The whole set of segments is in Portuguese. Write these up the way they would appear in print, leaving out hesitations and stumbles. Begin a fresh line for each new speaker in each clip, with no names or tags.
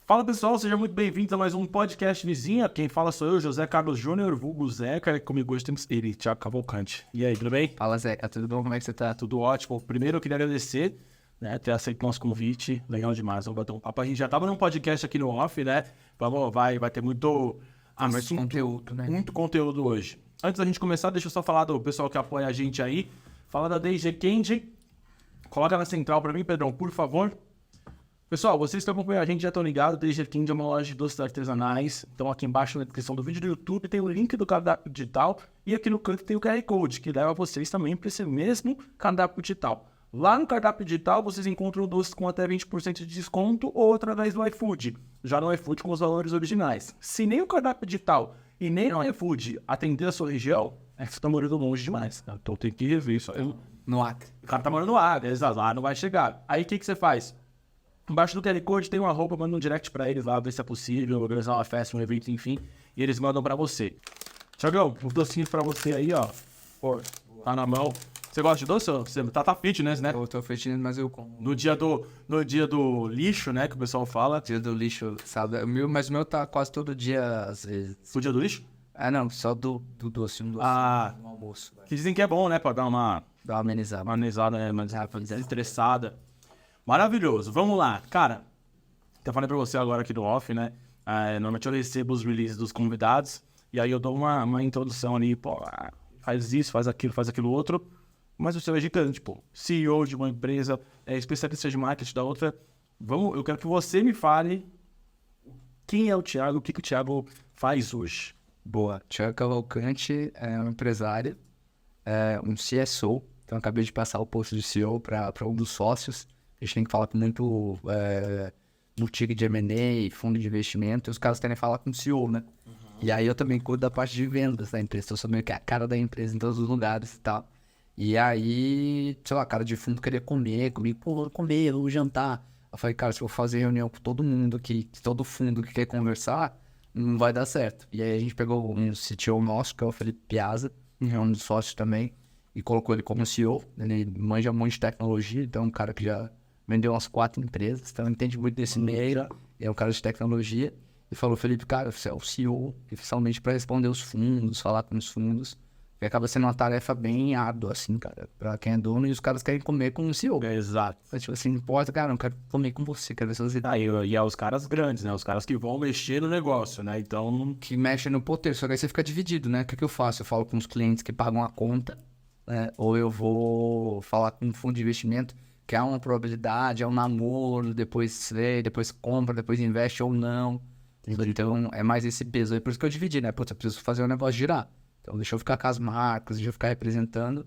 Fala pessoal, sejam muito bem-vindos a mais um podcast vizinha. Quem fala sou eu, José Carlos Júnior, vulgo Zeca, e comigo hoje temos ele, Thiago Cavalcante. E aí, tudo bem?
Fala, Zeca, tudo bom? Como é que você tá?
Tudo ótimo. Primeiro eu queria agradecer, né, ter aceito o nosso convite, legal demais. Vamos bater um papo. A gente já tava num podcast aqui no off, né? Vai ter muito
Conteúdo, né?
Muito conteúdo hoje. Antes da gente começar, deixa eu só falar do pessoal que apoia a gente aí. Fala da DG Candy. Coloca na central pra mim, Pedrão, por favor. Pessoal, vocês que acompanham a gente já estão ligados, DG Candy é uma loja de doces artesanais. Então aqui embaixo na descrição do vídeo do YouTube tem o link do cardápio digital e aqui no canto tem o QR Code, que leva vocês também para esse mesmo cardápio digital. Lá no cardápio digital vocês encontram doces com até 20% de desconto ou através do iFood. Já no iFood com os valores originais. Se nem o cardápio digital e nem no iFood atender a sua região, é que você está morando longe demais. Então tem que rever isso.
No Acre.
O cara tá morando no Acre, lá não vai chegar. Aí o que você faz? Embaixo do QR Code tem uma roupa, manda um direct pra eles lá, ver se é possível, organizar uma festa, um evento, enfim. E eles mandam pra você. Thiagão, um docinho pra você aí, ó. Pô, tá na mão. Você gosta de doce? Você tá fitness, né?
Eu tô fitness, mas eu como.
No dia do lixo, né, que o pessoal fala.
Dia do lixo, sabe? Mas o meu tá quase todo dia, às vezes.
O dia do lixo?
Ah, não, só do doce, um doce no almoço.
Que dizem que é bom, né, pra dar uma
amenizada.
Uma amenizada, né, mas estressada. Maravilhoso, vamos lá. Cara, até falei pra você agora aqui do off, né? Normalmente eu recebo os releases dos convidados e aí eu dou uma introdução ali, pô, faz isso, faz aquilo outro. Mas o seu é gigante, pô. CEO de uma empresa, especialista de marketing da outra. Eu quero que você me fale quem é o Thiago, o que o Thiago faz hoje.
Boa. Thiago Cavalcante é um empresário, um CSO. Então, acabei de passar o posto de CEO para um dos sócios. A gente tem que falar com muito boutique de M&A, fundo de investimento, e os caras querem falar com o CEO, né? Uhum. E aí eu também cuido da parte de vendas da empresa, eu sou meio que a cara da empresa em todos os lugares e tal. E aí, sei lá, cara de fundo queria comer comigo, pô, vou comer, vou jantar. Eu falei, cara, se eu fazer reunião com todo mundo aqui, todo fundo que quer conversar, não vai dar certo. E aí a gente pegou um CTO nosso, que é o Felipe Piazza, é um dos sócios também, e colocou ele como CEO. Ele manja muito de tecnologia, então é um cara que já vendeu umas 4 empresas, então entende muito desse meio, é um cara de tecnologia. E falou, Felipe, cara, você é o CEO, oficialmente para responder os fundos, falar com os fundos, que acaba sendo uma tarefa bem árdua, assim, cara, para quem é dono, e os caras querem comer com o CEO.
Exato.
Mas, tipo assim, não importa, cara, não quero comer com você, quero ver suas ideias.
E é os caras grandes, né? Os caras que vão mexer no negócio, né? Então...
Que mexem no poder, só que aí você fica dividido, né? O que eu faço? Eu falo com os clientes que pagam a conta, né? Ou eu vou falar com um fundo de investimento, que há uma probabilidade, é um namoro, depois compra, depois investe ou não. Então, é mais esse peso aí. Por isso que eu dividi, né? Putz, eu preciso fazer o negócio girar. Então, deixa eu ficar com as marcas, deixa eu ficar representando.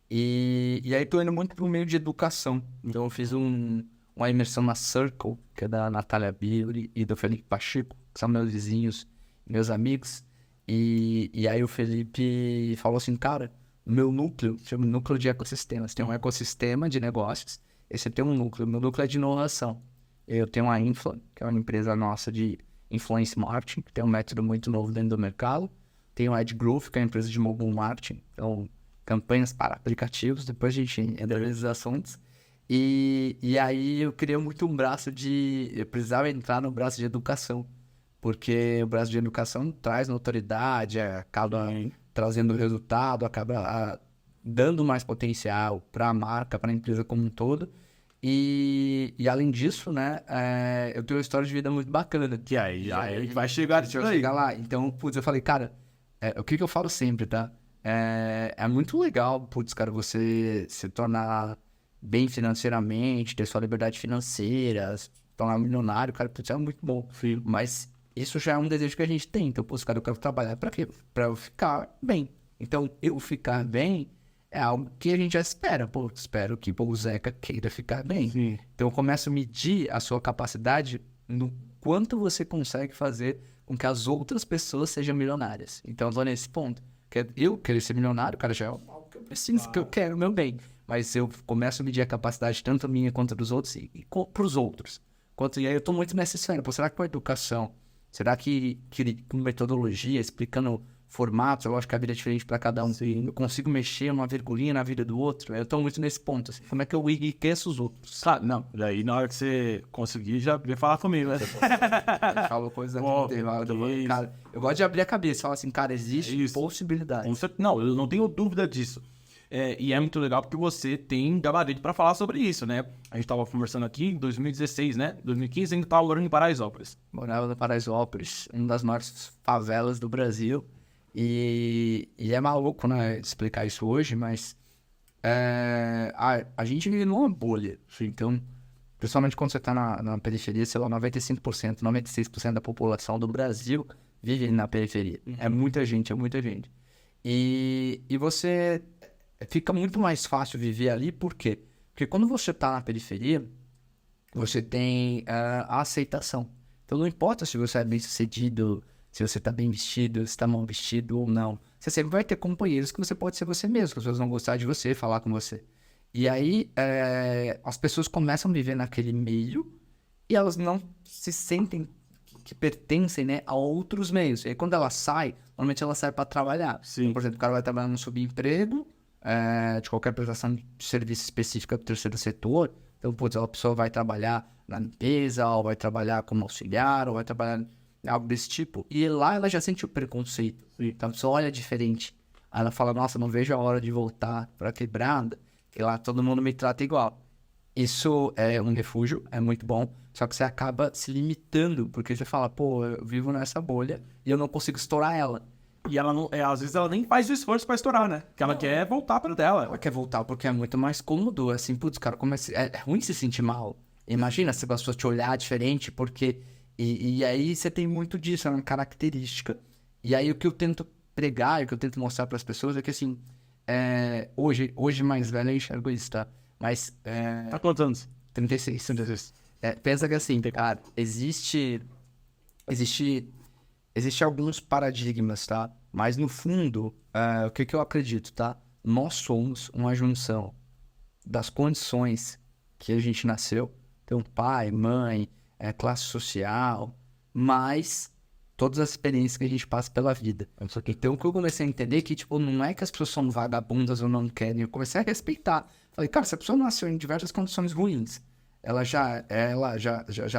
E aí, tô indo muito pro meio de educação. Então, eu fiz uma imersão na Circle, que é da Natália Biuri e do Felipe Pacheco, que são meus vizinhos, meus amigos. E aí, o Felipe falou assim, cara, meu núcleo, chama núcleo de ecossistemas. Tem um ecossistema de negócios, e você tem um núcleo. Meu núcleo é de inovação. Eu tenho a Infla, que é uma empresa nossa de influence marketing, que tem um método muito novo dentro do mercado. Tenho a Ed Growth, que é uma empresa de mobile marketing, então campanhas para aplicativos. Depois a gente entra nesses assuntos. E aí eu queria muito um braço eu precisava entrar no braço de educação, porque o braço de educação traz notoriedade, acaba trazendo resultado, acaba dando mais potencial para a marca, para a empresa como um todo. E além disso, né, eu tenho uma história de vida muito bacana.
Que aí vai chegar isso aí.
Lá. Então, putz, eu falei, cara, o que eu falo sempre, tá? É muito legal, putz, cara, você se tornar bem financeiramente, ter sua liberdade financeira, se tornar milionário, cara, putz, é muito bom.
Sim.
Mas isso já é um desejo que a gente tem. Então, putz, cara, eu quero trabalhar pra quê? Pra eu ficar bem. Então, eu ficar bem é algo que a gente já espera. Pô, espero que o Zeca queira ficar bem.
Sim.
Então, eu começo a medir a sua capacidade no quanto você consegue fazer com que as outras pessoas sejam milionárias. Então, eu tô nesse ponto. Eu querer ser milionário, cara, já é algo que eu preciso, que eu quero, meu bem. Mas eu começo a medir a capacidade tanto minha quanto dos outros e pros outros. E aí eu tô muito nessa esfera. Pô, será que com a educação, será que com metodologia, explicando formatos, eu acho que a vida é diferente para cada um.
Sim.
Eu consigo mexer uma virgulinha na vida do outro, eu tô muito nesse ponto, assim, como é que eu enriqueço os outros?
Ah, não, daí na hora que você conseguir, já vem falar comigo, né?
Eu falo coisa
Ó,
aqui,
que
cara, eu gosto de abrir a cabeça, falar assim, cara, existe
isso.
possibilidade.
Não, eu não tenho dúvida disso. E é muito legal porque você tem gabarito pra falar sobre isso, né? A gente tava conversando aqui em 2016, né? 2015 a gente tava morando em Paraisópolis.
Morava no Paraisópolis, uma das maiores favelas do Brasil. E é maluco, né, explicar isso hoje, mas a gente vive numa bolha. Então, principalmente quando você tá na periferia, sei lá, 95%, 96% da população do Brasil vive na periferia. É muita gente, é muita gente. E você fica muito mais fácil viver ali, por quê? Porque quando você tá na periferia, você tem a aceitação. Então não importa se você é bem sucedido, se você tá bem vestido, se tá mal vestido ou não. Você sempre vai ter companheiros que você pode ser você mesmo, que as pessoas vão gostar de você, falar com você. E aí as pessoas começam a viver naquele meio e elas não se sentem que pertencem, né, a outros meios. E aí quando ela sai, normalmente ela sai para trabalhar.
Sim.
Então, por exemplo, o cara vai trabalhar no subemprego, de qualquer prestação de serviço específica do terceiro setor. Então, putz, a pessoa vai trabalhar na limpeza, ou vai trabalhar como auxiliar, ou vai trabalhar em algo desse tipo. E lá ela já sente o preconceito. Então, a pessoa olha diferente. Aí ela fala, nossa, não vejo a hora de voltar pra quebrada, e lá todo mundo me trata igual. Isso é um refúgio, é muito bom, só que você acaba se limitando, porque você fala, pô, eu vivo nessa bolha e eu não consigo estourar ela.
E ela não, às vezes ela nem faz o esforço pra estourar, né? Porque ela quer voltar pra dela.
Ela quer voltar porque é muito mais cômodo, assim, putz, cara, é ruim se sentir mal. Imagina se a pessoa te olhar diferente, porque... E aí você tem muito disso, é uma característica. E aí o que eu tento pregar, o que eu tento mostrar pras pessoas é que, assim, hoje mais velho eu enxergo isso, tá? Mas...
Tá quantos anos?
36.
36.
Pensa que assim, cara, existe alguns paradigmas, tá? Mas no fundo, o que eu acredito, tá? Nós somos uma junção das condições que a gente nasceu, então pai, mãe, classe social, mais todas as experiências que a gente passa pela vida. Então o que eu comecei a entender é que, tipo, não é que as pessoas são vagabundas ou não querem, eu comecei a respeitar. Falei, cara, se a pessoa nasceu em diversas condições ruins, ela já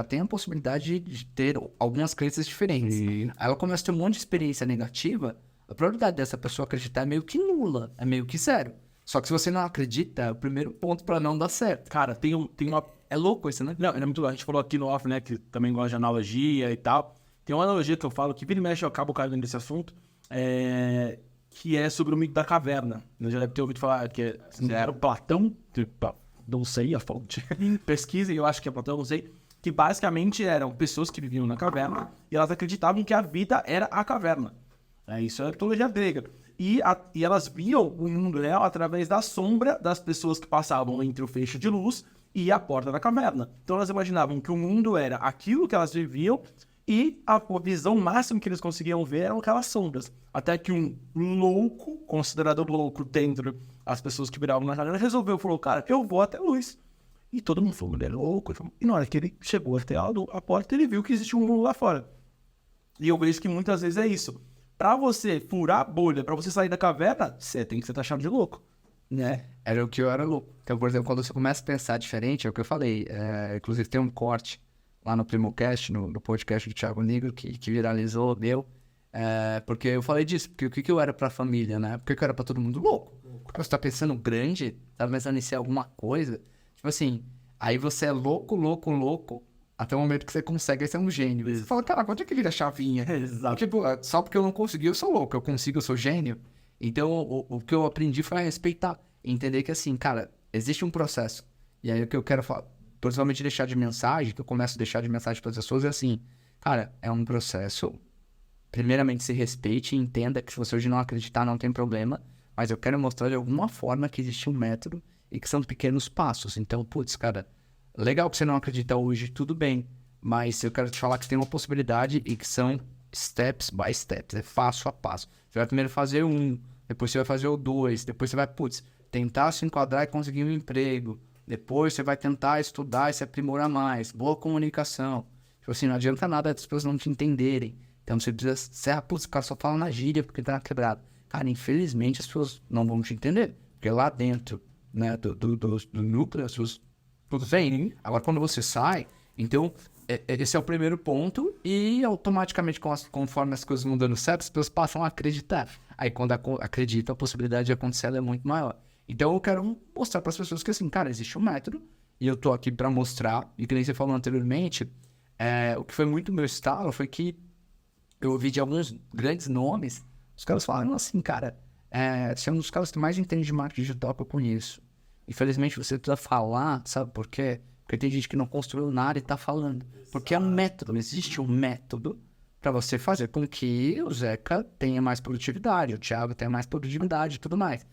tem a possibilidade de ter algumas crenças diferentes. Aí ela começa a ter um monte de experiência negativa, a probabilidade dessa pessoa acreditar é meio que nula, é meio que zero. Só que se você não acredita, é o primeiro ponto pra não dar certo.
Cara, tem uma...
É louco isso, né?
Não, é muito legal. A gente falou aqui no off, né, que também gosta de analogia e tal. Tem uma analogia que eu falo, que vira e mexe eu acabo caindo nesse assunto, que é sobre o mito da caverna. Você já deve ter ouvido falar que era o Platão, não sei a fonte, pesquisa, e eu acho que é Platão, não sei, que basicamente eram pessoas que viviam na caverna e elas acreditavam que a vida era a caverna. Isso é a mitologia grega. E elas viam o mundo real através da sombra das pessoas que passavam entre o feixe de luz e a porta da caverna. Então elas imaginavam que o mundo era aquilo que elas viviam e a visão máxima que eles conseguiam ver eram aquelas sombras. Até que um louco, considerado louco dentro as pessoas que viravam na caverna, falou, cara, eu vou até a luz. E todo mundo falou, ele é louco. E na hora que ele chegou até a porta, ele viu que existia um mundo lá fora. E eu vejo que muitas vezes é isso. Pra você furar a bolha, pra você sair da caverna, você tem que ser taxado de louco.
Né? Era o que eu era louco. Então, por exemplo, quando você começa a pensar diferente, é o que eu falei. Inclusive, tem um corte lá no PrimoCast, no podcast do Thiago Negro, que viralizou, deu. Porque eu falei disso. Porque o que eu era pra família, né? Porque eu era pra todo mundo louco. Porque você tá pensando grande, tá pensando em ser alguma coisa. Tipo assim, aí você é louco, louco, louco, até o momento que você consegue ser um gênio. Você fala, cara, quando é que vira a chavinha?
Exato.
Tipo, só porque eu não consegui, eu sou louco. Eu consigo, eu sou gênio. Então, o que eu aprendi foi a respeitar. Entender que, assim, cara, existe um processo. E aí, o que eu quero falar, principalmente deixar de mensagem, que eu começo a deixar de mensagem para as pessoas, é assim, cara, é um processo. Primeiramente, se respeite e entenda que se você hoje não acreditar, não tem problema. Mas eu quero mostrar de alguma forma que existe um método e que são pequenos passos. Então, putz, cara, legal que você não acredita hoje, tudo bem. Mas eu quero te falar que tem uma possibilidade e que são steps by steps, é passo a passo. Você vai primeiro fazer depois você vai fazer o 2, depois você vai, tentar se enquadrar e conseguir um emprego. Depois você vai tentar estudar e se aprimorar mais. Boa comunicação. Tipo assim, não adianta nada as pessoas não te entenderem. Então você precisa ser, putz, o cara só fala na gíria porque tá na quebrada. Cara, infelizmente as pessoas não vão te entender. Porque lá dentro, né, do núcleo, as pessoas tudo bem. Agora, quando você sai, então, esse é o primeiro ponto. E automaticamente, conforme as coisas vão dando certo, as pessoas passam a acreditar. Aí, quando acreditam, a possibilidade de acontecer ela é muito maior. Então, eu quero mostrar para as pessoas que, assim, cara, existe um método. E eu tô aqui para mostrar. E que nem você falou anteriormente, o que foi muito meu estalo foi que eu ouvi de alguns grandes nomes. Os caras falaram assim, cara, você é um dos caras que mais entende de marketing digital que eu conheço. Infelizmente, você precisa falar, sabe por quê? Porque tem gente que não construiu nada e tá falando. Porque é um método, existe um método para você fazer com que o Zeca tenha mais produtividade, o Thiago tenha mais produtividade e tudo mais.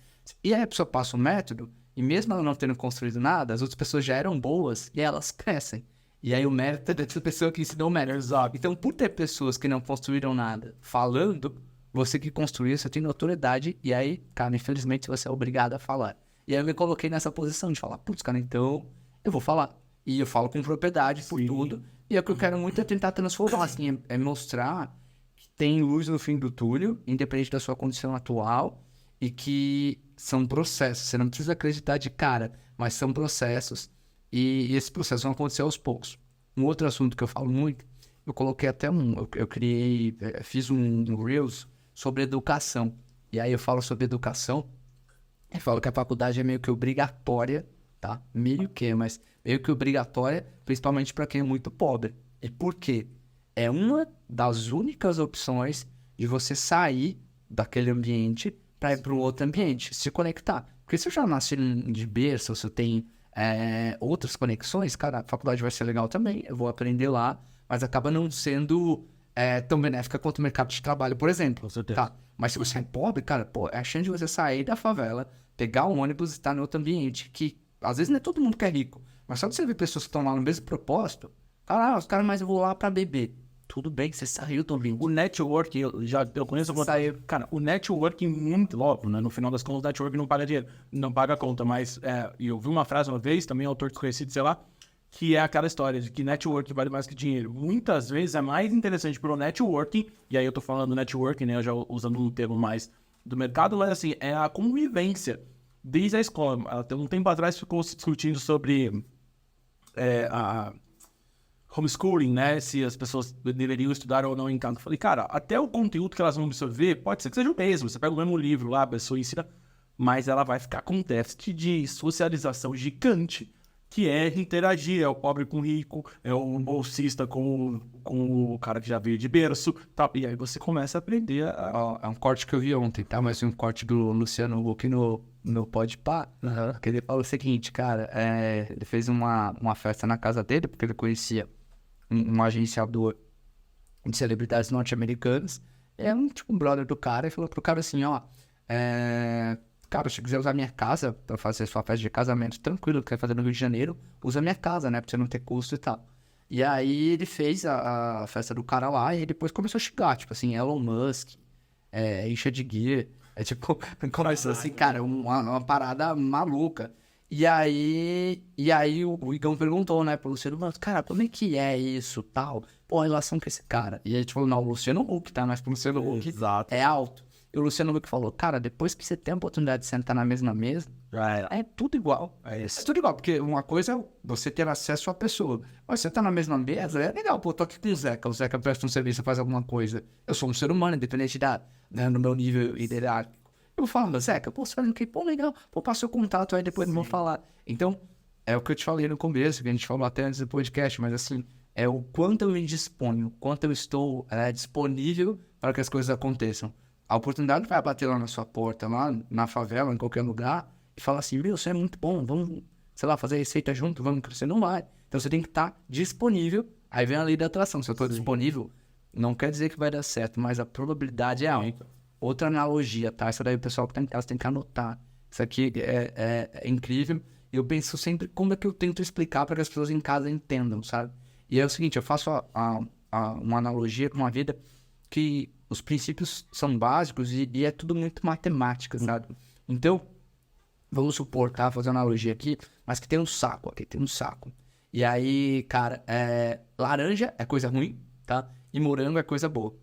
E aí a pessoa passa o método, e mesmo ela não tendo construído nada, as outras pessoas já eram boas e elas crescem. E aí o mérito é dessa pessoa que ensinou o método. Então, por ter pessoas que não construíram nada falando, você que construiu, você tem notoriedade, e aí, cara, infelizmente você é obrigado a falar. E aí eu me coloquei nessa posição de falar, putz, cara, então eu vou falar. E eu falo com propriedade por tudo. E o que eu quero muito é tentar transformar, assim, é mostrar que tem luz no fim do túnel, independente da sua condição atual, e que são processos. Você não precisa acreditar de cara, mas são processos, e esses processos vão acontecer aos poucos. Um outro assunto que eu falo muito, eu coloquei até fiz um Reels sobre educação. E aí eu falo sobre educação, eu falo que a faculdade é meio que obrigatória, tá? Meio que obrigatória, principalmente para quem é muito pobre. E por quê? É uma das únicas opções de você sair daquele ambiente para ir para um outro ambiente, se conectar. Porque se eu já nasci de berço, se eu tenho outras conexões, cara, a faculdade vai ser legal também, eu vou aprender lá, mas acaba não sendo tão benéfica quanto o mercado de trabalho, por exemplo.
Com certeza.
Tá? Mas se você é pobre, cara, pô, é a chance de você sair da favela, pegar um ônibus e estar em outro ambiente, que às vezes não é todo mundo que é rico, mas só de você ver pessoas que estão lá no mesmo propósito, os caras, mas eu vou lá pra beber. Tudo bem, você saiu do ambiente.
O networking, eu conheço... Cara, o networking muito logo, né? No final das contas, o networking não paga dinheiro, não paga a conta, mas eu vi uma frase uma vez, também autor desconhecido, sei lá, que é aquela história de que networking vale mais que dinheiro. Muitas vezes é mais interessante pro networking, e aí eu tô falando networking, né? Eu já usando um termo mais do mercado, mas assim, é a convivência desde a escola. Até um tempo atrás ficou se discutindo sobre a homeschooling, né? Se as pessoas deveriam estudar ou não em casa. Eu falei, cara, até o conteúdo que elas vão absorver pode ser que seja o mesmo. Você pega o mesmo livro lá, a pessoa ensina, mas ela vai ficar com um déficit de socialização gigante, que é interagir, é o pobre com o rico, é o bolsista com o cara que já veio de berço, tá? E aí você começa a aprender
É um corte que eu vi ontem, tá? Mas um corte do Luciano Huck no Podpah, que ele fala o seguinte, cara, ele fez uma festa na casa dele, porque ele conhecia um agenciador de celebridades norte-americanas, um brother do cara, e falou pro cara assim, cara, se você quiser usar minha casa pra fazer sua festa de casamento tranquilo, que quer fazer no Rio de Janeiro, usa minha casa, né? Pra você não ter custo e tal. E aí ele fez a festa do cara lá e depois começou a xingar, tipo assim, Elon Musk, Richard Gere, começou assim, cara, uma parada maluca. E aí o Igão perguntou, né, pro Luciano, mas, cara, como é que é isso, tal? Pô, a relação com esse cara. E aí a gente falou, não, o Luciano Huck, tá? Mas pro Luciano Huck é alto. E o Luciano Huck falou, cara, depois que você tem a oportunidade de sentar na mesma mesa, é tudo igual. É tudo igual, porque uma coisa é você ter acesso à pessoa. Mas você tá na mesma mesa, é legal, pô, tô aqui com o Zeca presta um serviço, faz alguma coisa. Eu sou um ser humano, independente no meu nível hierárquico. Eu vou falar, Zeca, pô, você faz o quê? Pô, legal, pô, passa o contato aí, depois vamos falar. Então, é o que eu te falei no começo, que a gente falou até antes do podcast, mas assim, é o quanto eu me disponho, o quanto eu estou disponível para que as coisas aconteçam. A oportunidade vai bater lá na sua porta, lá na favela, em qualquer lugar, e falar assim, meu, você é muito bom, vamos, sei lá, fazer receita junto, vamos crescer. Não vai. Então você tem que estar disponível. Aí vem a lei da atração. Se eu estou disponível, não quer dizer que vai dar certo, mas a probabilidade é alta. Outra analogia, tá? Isso daí o pessoal que tá em casa tem que anotar. Isso aqui é incrível. Eu penso sempre como é que eu tento explicar para que as pessoas em casa entendam, sabe? E é o seguinte, eu faço uma analogia com uma vida que os princípios são básicos e é tudo muito matemática, sabe? Então, vamos supor, tá? Fazer uma analogia aqui, mas que tem um saco aqui, tem um saco. E aí, cara, laranja é coisa ruim, tá? E morango é coisa boa.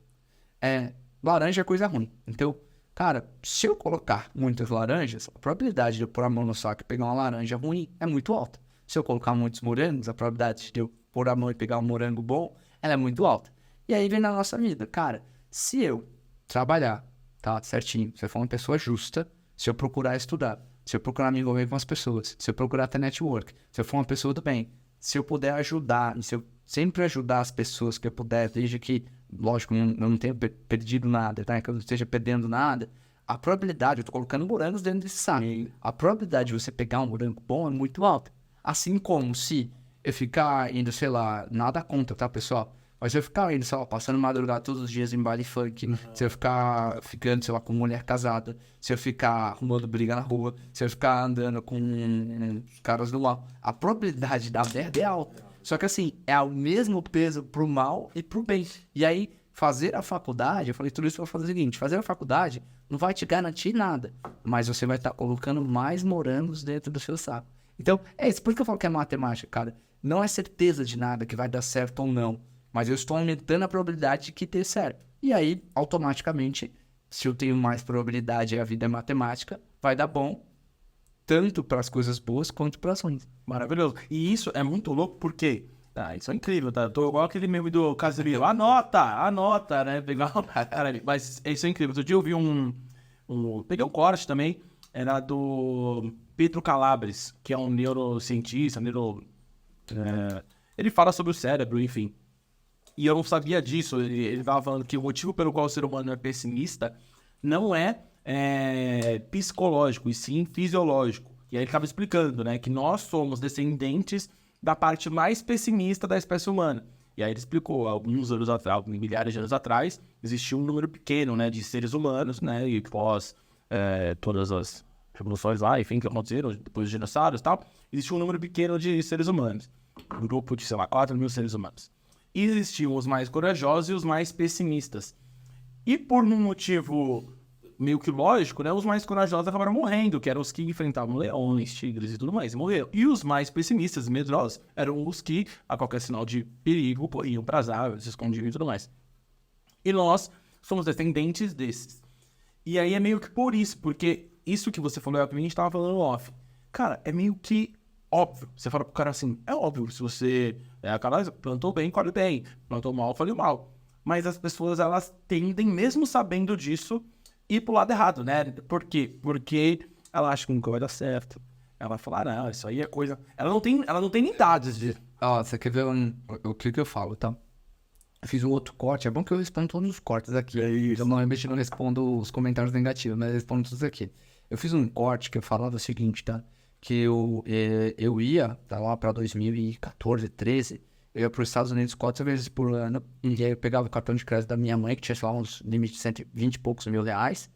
laranja é coisa ruim. Então, cara, se eu colocar muitas laranjas, a probabilidade de eu pôr a mão no saco e pegar uma laranja ruim é muito alta. Se eu colocar muitos morangos, a probabilidade de eu pôr a mão e pegar um morango bom, ela é muito alta. E aí vem na nossa vida, cara, se eu trabalhar, tá, certinho, se eu for uma pessoa justa, se eu procurar estudar, se eu procurar me envolver com as pessoas, se eu procurar ter network, se eu for uma pessoa do bem, se eu puder ajudar, e se eu sempre ajudar as pessoas que eu puder, desde que, lógico, eu não tenha perdido nada, tá? Que eu não esteja perdendo nada, a probabilidade, eu tô colocando morangos dentro desse saco, a probabilidade de você pegar um morango bom é muito alta. Assim como se eu ficar indo, sei lá, nada contra, tá, pessoal? Mas se eu ficar indo, sei lá, passando madrugada todos os dias em baile funk, se eu ficar ficando, sei lá, com mulher casada, se eu ficar arrumando briga na rua, se eu ficar andando com os caras do mal, a probabilidade da merda é alta. Só que assim, é o mesmo peso pro mal e pro bem. E aí, fazer a faculdade, eu falei tudo isso pra fazer o seguinte, fazer a faculdade não vai te garantir nada, mas você vai estar colocando mais morangos dentro do seu saco. Então, é isso, por isso que eu falo que é matemática, cara. Não é certeza de nada que vai dar certo ou não, mas eu estou aumentando a probabilidade de que dê certo. E aí, automaticamente, se eu tenho mais probabilidade e a vida é matemática, vai dar bom, tanto para as coisas boas quanto para as ruins.
Maravilhoso. E isso é muito louco porque... isso é incrível, tá? Eu tô igual aquele meme do Casemiro. Anota, né? Pegar caralho, mas isso é incrível. Outro dia eu vi peguei um corte também. Era do Pedro Calabres, que é um neurocientista, ele fala sobre o cérebro, enfim. E eu não sabia disso. Ele tava falando que o motivo pelo qual o ser humano é pessimista não é psicológico, e sim fisiológico. E aí ele tava explicando, né, que nós somos descendentes da parte mais pessimista da espécie humana. E aí ele explicou, alguns anos atrás, milhares de anos atrás, existia um número pequeno, né, de seres humanos, né, e pós todas as revoluções lá, enfim, que aconteceram, depois dos dinossauros e tal, existia um número pequeno de seres humanos. Um grupo de, sei lá, 4 mil seres humanos. E existiam os mais corajosos e os mais pessimistas. E por um motivo meio que lógico, né, os mais corajosos acabaram morrendo, que eram os que enfrentavam leões, tigres e tudo mais, e morreram. E os mais pessimistas e medrosos eram os que, a qualquer sinal de perigo, iam para as árvores, se escondiam e tudo mais. E nós somos descendentes desses. E aí é meio que por isso, porque isso que você falou é o que a gente estava falando off. Cara, é meio que óbvio. Você fala pro cara assim, é óbvio, se você plantou bem, colhe bem, plantou mal, colhe mal. Mas as pessoas, elas tendem, mesmo sabendo disso, ir pro lado errado, né? Por quê? Porque ela acha que nunca vai dar certo. Ela vai falar, não, isso aí é coisa... Ela não tem nem dados de...
Você quer ver o que eu falo, tá? Eu fiz um outro corte, é bom que eu respondo todos os cortes aqui.
É isso.
Eu normalmente não respondo os comentários negativos, mas eu respondo todos aqui. Eu fiz um corte que eu falava o seguinte, tá? Que eu ia, tá lá pra 2014, 13, eu ia pros Estados Unidos 4 vezes por ano, e aí eu pegava o cartão de crédito da minha mãe, que tinha, sei lá, uns limites de 120 e poucos mil reais.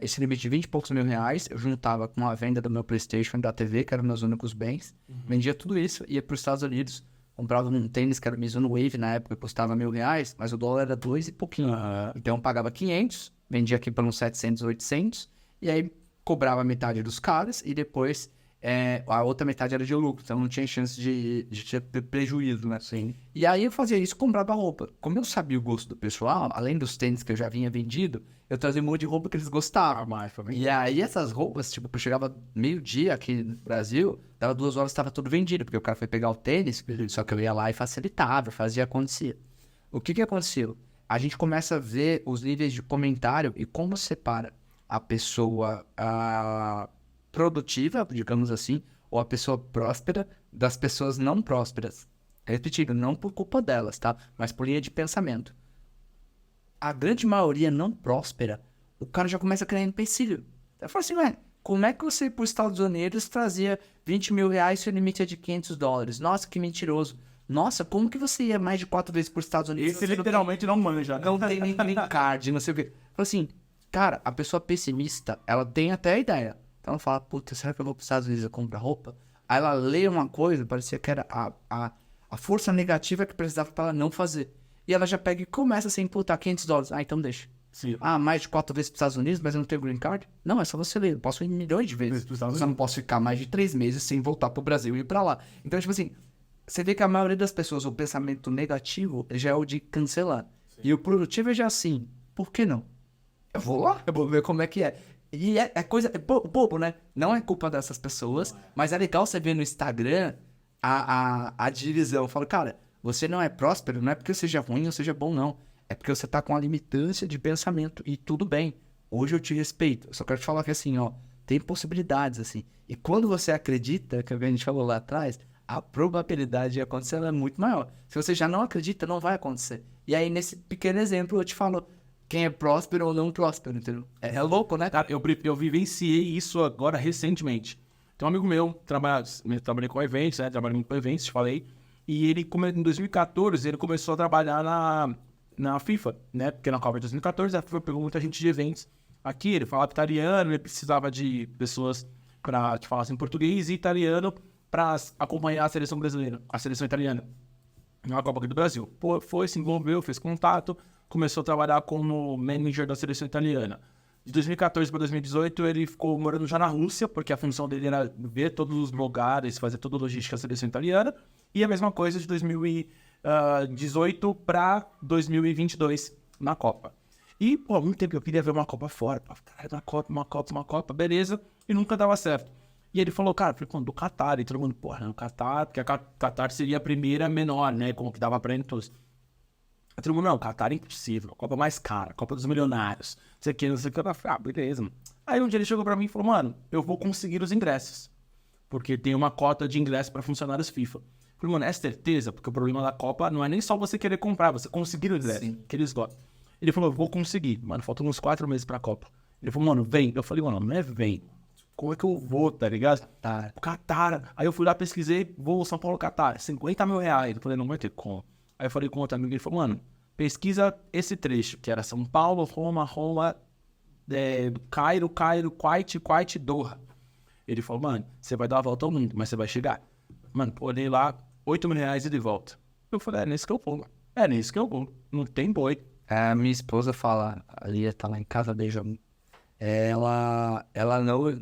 Esse limite de 20 e poucos mil reais, eu juntava com a venda do meu PlayStation e da TV, que eram meus únicos bens, vendia tudo isso, ia pros Estados Unidos, comprava um tênis que era o Mizuno Wave, na época custava R$1.000, mas o dólar era 2 e pouquinho. Então eu pagava 500, vendia aqui por uns 700, 800, e aí cobrava metade dos caras, e depois a outra metade era de lucro, então não tinha chance de ter prejuízo, né? Sim. E aí eu fazia isso, comprava roupa. Como eu sabia o gosto do pessoal, além dos tênis que eu já vinha vendido, eu trazia um monte de roupa que eles gostavam. E aí essas roupas, tipo, eu chegava meio-dia aqui no Brasil, dava 2 horas, estava tudo vendido, porque o cara foi pegar o tênis, só que eu ia lá e facilitava, fazia acontecer. O que aconteceu? A gente começa a ver os níveis de comentário e como separa a pessoa produtiva, digamos assim, ou a pessoa próspera das pessoas não prósperas. Repetindo, não por culpa delas, tá? Mas por linha de pensamento. A grande maioria não próspera, o cara já começa a criar empecilho. Eu falo assim, como é que você ir para os Estados Unidos trazia 20 mil reais se o limite é de $500? Nossa, que mentiroso. Nossa, como que você ia mais de 4 vezes para os Estados Unidos?
Esse literalmente não manja.
Não tem nem card, não sei o quê. Falo assim, cara, a pessoa pessimista, ela tem até a ideia. Então ela fala, puta, será que eu vou para os Estados Unidos e comprar roupa? Aí ela lê uma coisa, parecia que era a força negativa que precisava para ela não fazer. E ela já pega e começa assim, puta, $500. Então deixa.
Sim.
Mais de 4 vezes para os Estados Unidos, mas eu não tenho green card? Não, é só você ler. Eu posso ir milhões de vezes. Eu só não posso ficar mais de 3 meses sem voltar pro Brasil e ir pra lá. Então, tipo assim, você vê que a maioria das pessoas, o pensamento negativo já é o de cancelar. E o produtivo é já assim, por que não? Eu vou lá, eu vou ver como é que é. E é coisa, é bobo, né? Não é culpa dessas pessoas, mas é legal você ver no Instagram a divisão. Eu falo, cara, você não é próspero, não é porque seja ruim ou seja bom, não. É porque você tá com uma limitância de pensamento e tudo bem. Hoje eu te respeito. Eu só quero te falar que assim, ó, tem possibilidades, assim. E quando você acredita, que a gente falou lá atrás, a probabilidade de acontecer ela é muito maior. Se você já não acredita, não vai acontecer. E aí, nesse pequeno exemplo, eu te falo quem é próspero ou não próspero, entendeu? É louco, né?
Cara, eu vivenciei isso agora recentemente. Tem um amigo meu, trabalhei com eventos, né? Trabalhei muito com eventos, te falei. E ele, em 2014, ele começou a trabalhar na FIFA, né? Porque na Copa de 2014, a FIFA pegou muita gente de eventos aqui. Ele falava italiano, ele precisava de pessoas para te falar assim, português e italiano para acompanhar a seleção brasileira, a seleção italiana, na Copa aqui do Brasil. Pô, foi, se envolveu, fez contato, começou a trabalhar como manager da seleção italiana. De 2014 para 2018, ele ficou morando já na Rússia, porque a função dele era ver todos os lugares, fazer toda a logística da seleção italiana. E a mesma coisa de 2018 para 2022 na Copa. E, pô, há muito tempo eu queria ver uma Copa fora. Cara, uma Copa, beleza. E nunca dava certo. E ele falou, cara, do Qatar. E todo mundo, porra, no Qatar, porque a Qatar seria a primeira menor, né? Como que dava pra ele todos. Aí todo mundo, não, Qatar é impossível. Copa mais cara, Copa dos Milionários. Não sei o que, não sei o que. Eu falei, beleza, mano. Aí um dia ele chegou pra mim e falou, mano, eu vou conseguir os ingressos. Porque tem uma cota de ingresso pra funcionários FIFA. Eu falei, mano, é certeza? Porque o problema da Copa não é nem só você querer comprar, você conseguir o ingresso, que eles gostam. Ele falou, vou conseguir. Mano, faltam uns 4 meses pra Copa. Ele falou, mano, vem. Eu falei, mano, não é vem. Como é que eu vou, tá ligado? Qatar. Aí eu fui lá, pesquisei, vou São Paulo, Qatar. 50 mil reais. Eu falei, não vai ter como. Aí eu falei com outro amigo, ele falou, mano, pesquisa esse trecho, que era São Paulo, Roma, Cairo, Kuwait, Doha. Ele falou, mano, você vai dar a volta ao mundo, mas você vai chegar. Mano, olhei lá, 8 mil reais e de volta. Eu falei, é nesse que eu vou, mano. É nesse que eu vou. Não tem boi.
A minha esposa fala, a Lia tá lá em casa, beija. Ela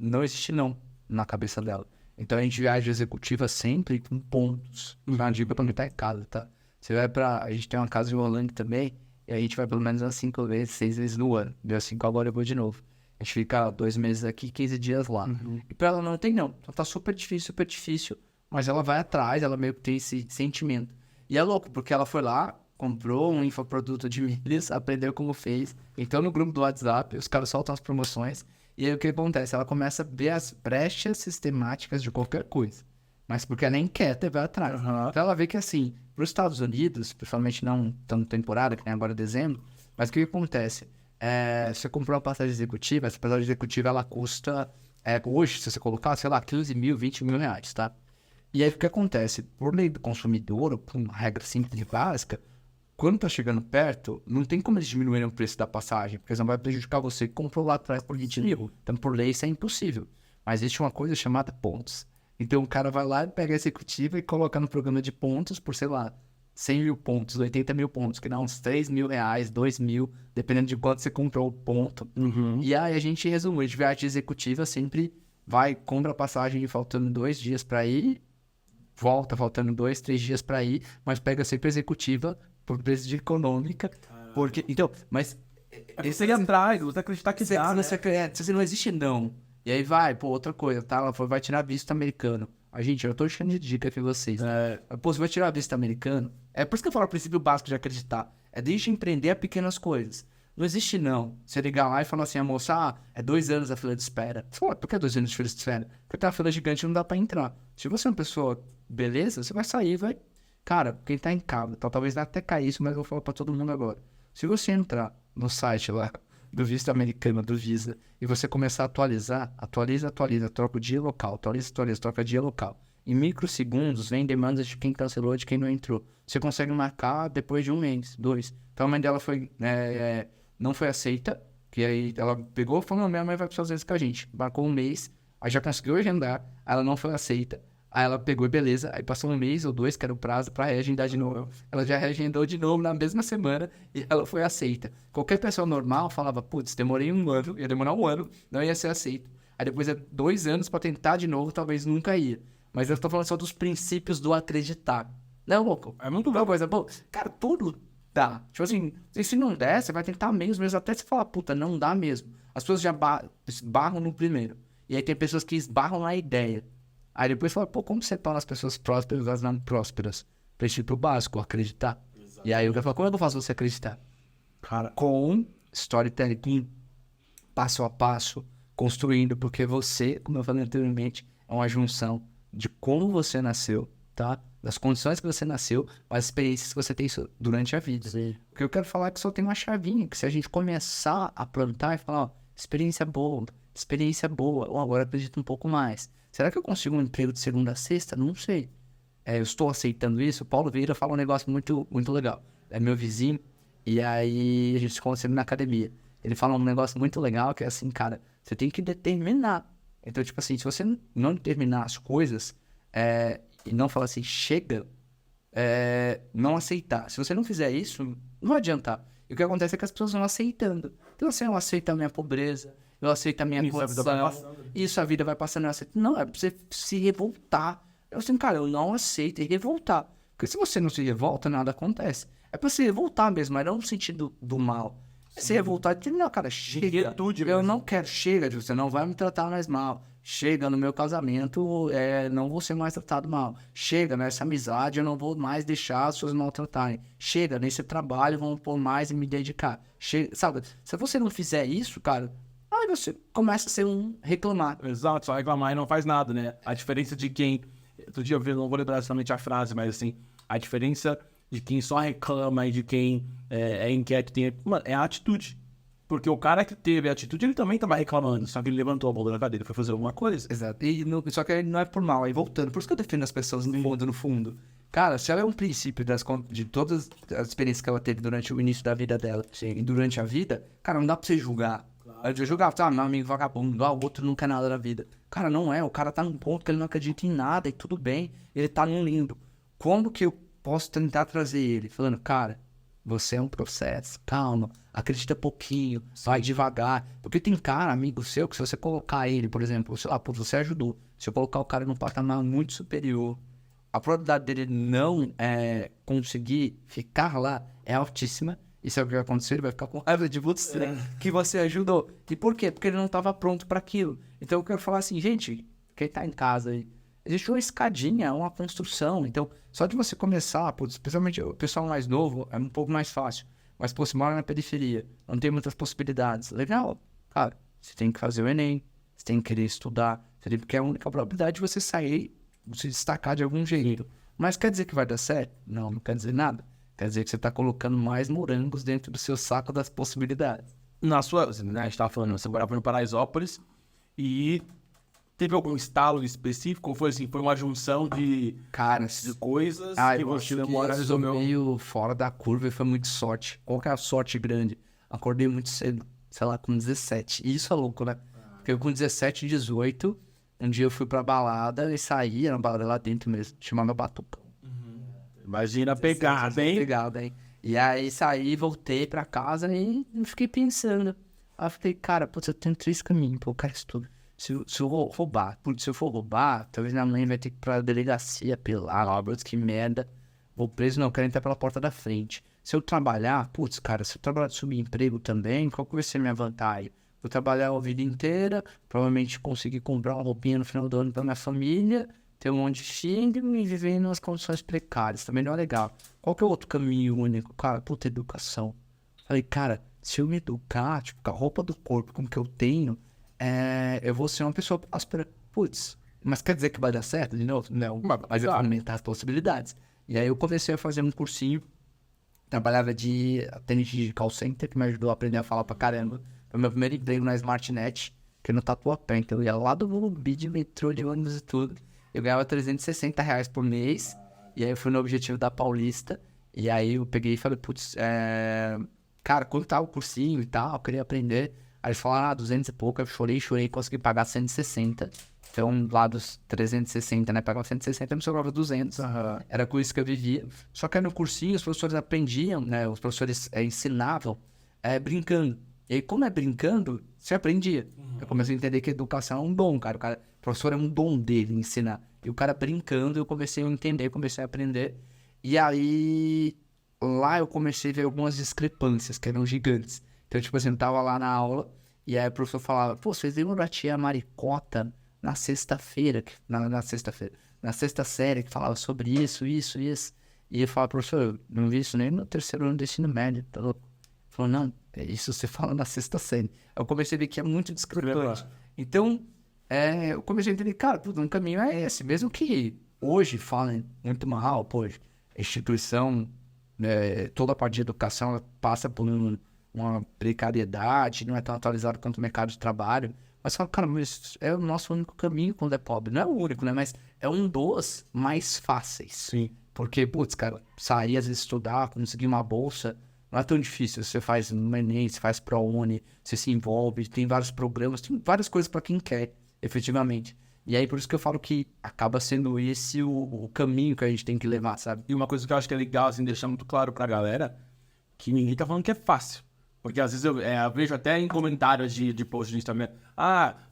não existe não na cabeça dela. Então a gente viaja executiva sempre com pontos. Uma dica pra quem tá em casa, tá? Você vai a gente tem uma casa em Orlando também, e a gente vai pelo menos umas 5 vezes, 6 vezes no ano. Deu 5 agora, eu vou de novo. A gente fica 2 meses aqui, 15 dias lá. E pra ela não tem não. Então tá super difícil. Mas ela vai atrás, ela meio que tem esse sentimento. E é louco, porque ela foi lá, comprou um infoproduto de milhas, aprendeu como fez, então no grupo do WhatsApp, os caras soltam as promoções, e aí o que acontece? Ela começa a ver as brechas sistemáticas de qualquer coisa, mas porque ela nem quer, vai atrás. Então ela vê que assim, para os Estados Unidos, principalmente não tão temporada, que nem agora dezembro, mas o que acontece? Você comprou uma passagem executiva, essa passagem executiva ela custa, hoje, se você colocar, sei lá, 15 mil, 20 mil reais, tá? E aí o que acontece? Por lei do consumidor, ou por uma regra simples e básica, quando tá chegando perto, não tem como eles diminuírem o preço da passagem, porque não vai prejudicar você que comprou lá atrás por 20 mil. Então, por lei, isso é impossível. Mas existe uma coisa chamada pontos. Então, o cara vai lá, pega a executiva e coloca no programa de pontos por, sei lá, 100 mil pontos, 80 mil pontos, que dá uns 3 mil reais, 2 mil, dependendo de quanto você comprou o ponto. E aí a gente resume, de viagem executiva sempre vai, compra a passagem faltando 2 dias pra ir, volta faltando 2, 3 dias pra ir, mas pega sempre a executiva por preço de econômica, porque, então, mas...
Você ir atrás, você acreditar que dá, né?
Você não existe não. E aí vai, outra coisa, tá? Ela vai tirar visto americano. Gente, eu tô deixando de dica aqui vocês. Você vai tirar visto americano? É por isso que eu falo o princípio básico de acreditar. Deixa empreender a pequenas coisas. Não existe não. Você ligar lá e falar assim, a moça, é 2 anos a fila de espera. Você fala, por que 2 anos de fila de espera? Porque tem uma fila gigante e não dá pra entrar. Se você é uma pessoa beleza, você vai sair, vai... Cara, quem tá em casa, talvez até cair isso, mas eu vou falar pra todo mundo agora. Se você entrar no site lá do visto americano, do Visa, e você começar a atualiza, troca o dia local, troca dia local. Em microsegundos, vem demandas de quem cancelou, de quem não entrou. Você consegue marcar depois de 1 mês, 2. Então a mãe dela foi, não foi aceita, que aí ela pegou e falou, não, minha mãe vai precisar vezes com a gente. Marcou 1 mês, aí já conseguiu agendar, ela não foi aceita. Aí ela pegou e beleza, aí passou 1 mês ou 2, que era o prazo pra reagendar de novo. Ela já reagendou de novo na mesma semana e ela foi aceita. Qualquer pessoa normal falava, putz, demorei 1 ano, ia demorar 1 ano, não ia ser aceito. Aí depois 2 anos pra tentar de novo, talvez nunca ia. Mas eu tô falando só dos princípios do acreditar. Não, louco, é muito boa coisa. Pô, cara, tudo dá. Tipo assim, e se não der, você vai tentar mesmo até você falar, puta, não dá mesmo. As pessoas já esbarram no primeiro. E aí tem pessoas que esbarram na ideia. Aí depois fala, pô, como separa as pessoas prósperas das não prósperas? Pra ir pro básico, acreditar. Exatamente. E aí eu quero falar, como é que eu faço você acreditar?
Cara,
Com storytelling, passo a passo, construindo, porque você, como eu falei anteriormente, é uma junção de como você nasceu, tá? Das condições que você nasceu, as experiências que você tem durante a vida.
sim.
O que eu quero falar é que só tem uma chavinha, que se a gente começar a plantar e falar, ó, experiência boa, ou agora eu acredito um pouco mais. Será que eu consigo um emprego de segunda a sexta? Não sei. Eu estou aceitando isso. O Paulo Vieira fala um negócio muito, muito legal. É meu vizinho, e aí a gente se conheceu na academia. Ele fala um negócio muito legal, que é assim, cara, você tem que determinar. Então, tipo assim, se você não determinar as coisas, e não falar assim, chega, não aceitar. Se você não fizer isso, não vai adiantar. E o que acontece é que as pessoas vão aceitando. Então, assim, eu aceito a minha pobreza, eu aceito a minha condição, isso a vida vai passando, eu aceito. Não, é pra você se revoltar. Eu assim, cara, eu não aceito e revoltar. Porque se você não se revolta, nada acontece. É pra se revoltar mesmo, mas não no sentido do mal. É se revoltar e dizer, não, cara, chega. Eu não quero, chega, você não vai me tratar mais mal. Chega no meu casamento, não vou ser mais tratado mal. Chega nessa amizade, eu não vou mais deixar as pessoas maltratarem. Chega nesse trabalho, vamos pôr mais e me dedicar. Chega, sabe? Se você não fizer isso, cara, aí você começa a ser um reclamar.
Exato, só reclamar e não faz nada, né? A diferença de quem... Outro dia eu vi, não vou lembrar exatamente a frase, mas assim, a diferença de quem só reclama e de quem é inquieto é a atitude. Porque o cara que teve a atitude, ele também tava reclamando, só que ele levantou a bola da cadeira e foi fazer alguma coisa.
Exato. Só que não é por mal, aí voltando. Por isso que eu defendo as pessoas no fundo. Cara, se ela é um princípio de todas as experiências que ela teve durante o início da vida dela e durante a vida, cara, não dá pra você julgar. Claro. Eu julgar, meu amigo vagabundo, o outro não quer nada da vida. Cara, não é. O cara tá num ponto que ele não acredita em nada e tudo bem. Ele tá num limbo. Como que eu posso tentar trazer ele? Falando, cara, você é um processo, calma, acredita pouquinho, vai devagar. Porque tem cara, amigo seu, que se você colocar ele, por exemplo, sei lá, você ajudou. Se eu colocar o cara num patamar muito superior, a probabilidade dele não conseguir ficar lá é altíssima. Isso é o que vai acontecer, ele vai ficar com raiva de você, que você ajudou. E por quê? Porque ele não estava pronto para aquilo. Então eu quero falar assim, gente, quem tá em casa aí, existe uma escadinha, uma construção. Então, só de você começar, especialmente o pessoal mais novo, é um pouco mais fácil. Mas, pô, você mora na periferia, não tem muitas possibilidades. Legal, cara, você tem que fazer o Enem, você tem que querer estudar, porque é a única probabilidade de você sair, se destacar de algum jeito. Mas quer dizer que vai dar certo? Não, não quer dizer nada. Quer dizer que você tá colocando mais morangos dentro do seu saco das possibilidades.
Na sua, né, a gente tava falando, você morava no Paraisópolis e teve algum estalo específico? Ou foi assim, foi uma junção de coisas que você
resolveu meio fora da curva e foi muito sorte. Qual que é a sorte grande? Acordei muito cedo, sei lá, com 17. E isso é louco, né? Porque eu com 17, 18, um dia eu fui pra balada e saí, era uma balada lá dentro mesmo, chamava Batucão.
Imagina a pegada, hein?
Pegada, hein? E aí saí, voltei pra casa e fiquei pensando. Aí eu falei, cara, putz, eu tenho 3 caminhos, pô, eu quero isso tudo. Se eu roubar, se eu for roubar, talvez minha mãe vai ter que ir pra delegacia apelar, Roberts, que merda. Vou preso, não, eu quero entrar pela porta da frente. Se eu trabalhar, putz, cara, se eu trabalhar de subemprego também, qual que vai ser a minha vantagem? Vou trabalhar a vida inteira, provavelmente conseguir comprar uma roupinha no final do ano pra minha família, ter um monte de filho e viver em umas condições precárias. Também não é legal. Qual que é o outro caminho único? Cara, puta, educação. Falei, cara, se eu me educar, tipo, com a roupa do corpo, como que eu tenho, eu vou ser uma pessoa próspera. Putz, mas quer dizer que vai dar certo de novo? Não, mas eu vou aumentar as possibilidades. E aí eu comecei a fazer um cursinho, trabalhava de atendente de call center, que me ajudou a aprender a falar pra caramba. Foi meu primeiro emprego na SmartNet, que no Tatuapé. Então eu ia lá do Morumbi de metrô, de ônibus e tudo. Eu ganhava R$360 por mês. E aí eu fui no Objetivo da Paulista. E aí eu peguei e falei, putz, cara, quanto tá o cursinho e tal? Eu queria aprender. Aí eles falaram, 200 e pouco. Eu chorei, consegui pagar 160. Então, lá dos 360, né? Pagava 160, me sobrava 200. Era com isso que eu vivia. Só que aí no cursinho, os professores aprendiam, né? Os professores ensinavam brincando. E aí, como é brincando, você aprendia. Eu comecei a entender que a educação é um dom, cara. O professor é um dom dele, ensinar. E o cara brincando, eu comecei a entender, comecei a aprender. E aí, lá eu comecei a ver algumas discrepâncias que eram gigantes. Então, tipo assim, eu tava lá na aula e aí o professor falava, pô, vocês lembram da tia Maricota na sexta-feira, na sexta série, que falava sobre isso. E eu falava, professor, eu não vi isso nem no terceiro ano do ensino médio, tá louco? Ele falou, não, isso você fala na sexta série. Eu comecei a ver que é muito discrepante. Então, eu comecei a entender, cara, puta, um caminho é esse. Mesmo que hoje falem muito mal, pô, a instituição, toda a parte de educação ela passa por uma precariedade, não é tão atualizado quanto o mercado de trabalho. Mas fala, cara, mas é o nosso único caminho quando é pobre. Não é o único, né? Mas é um dos mais fáceis.
Sim.
Porque, putz, cara, sair, às vezes, estudar, conseguir uma bolsa, não é tão difícil. Você faz um Enem, você faz ProUni, você se envolve, tem vários programas, tem várias coisas para quem quer, efetivamente. E aí, por isso que eu falo que acaba sendo esse o caminho que a gente tem que levar, sabe?
E uma coisa que eu acho que é legal, assim, deixar muito claro pra galera, que ninguém tá falando que é fácil. Porque às vezes eu vejo até em comentários de post no Instagram,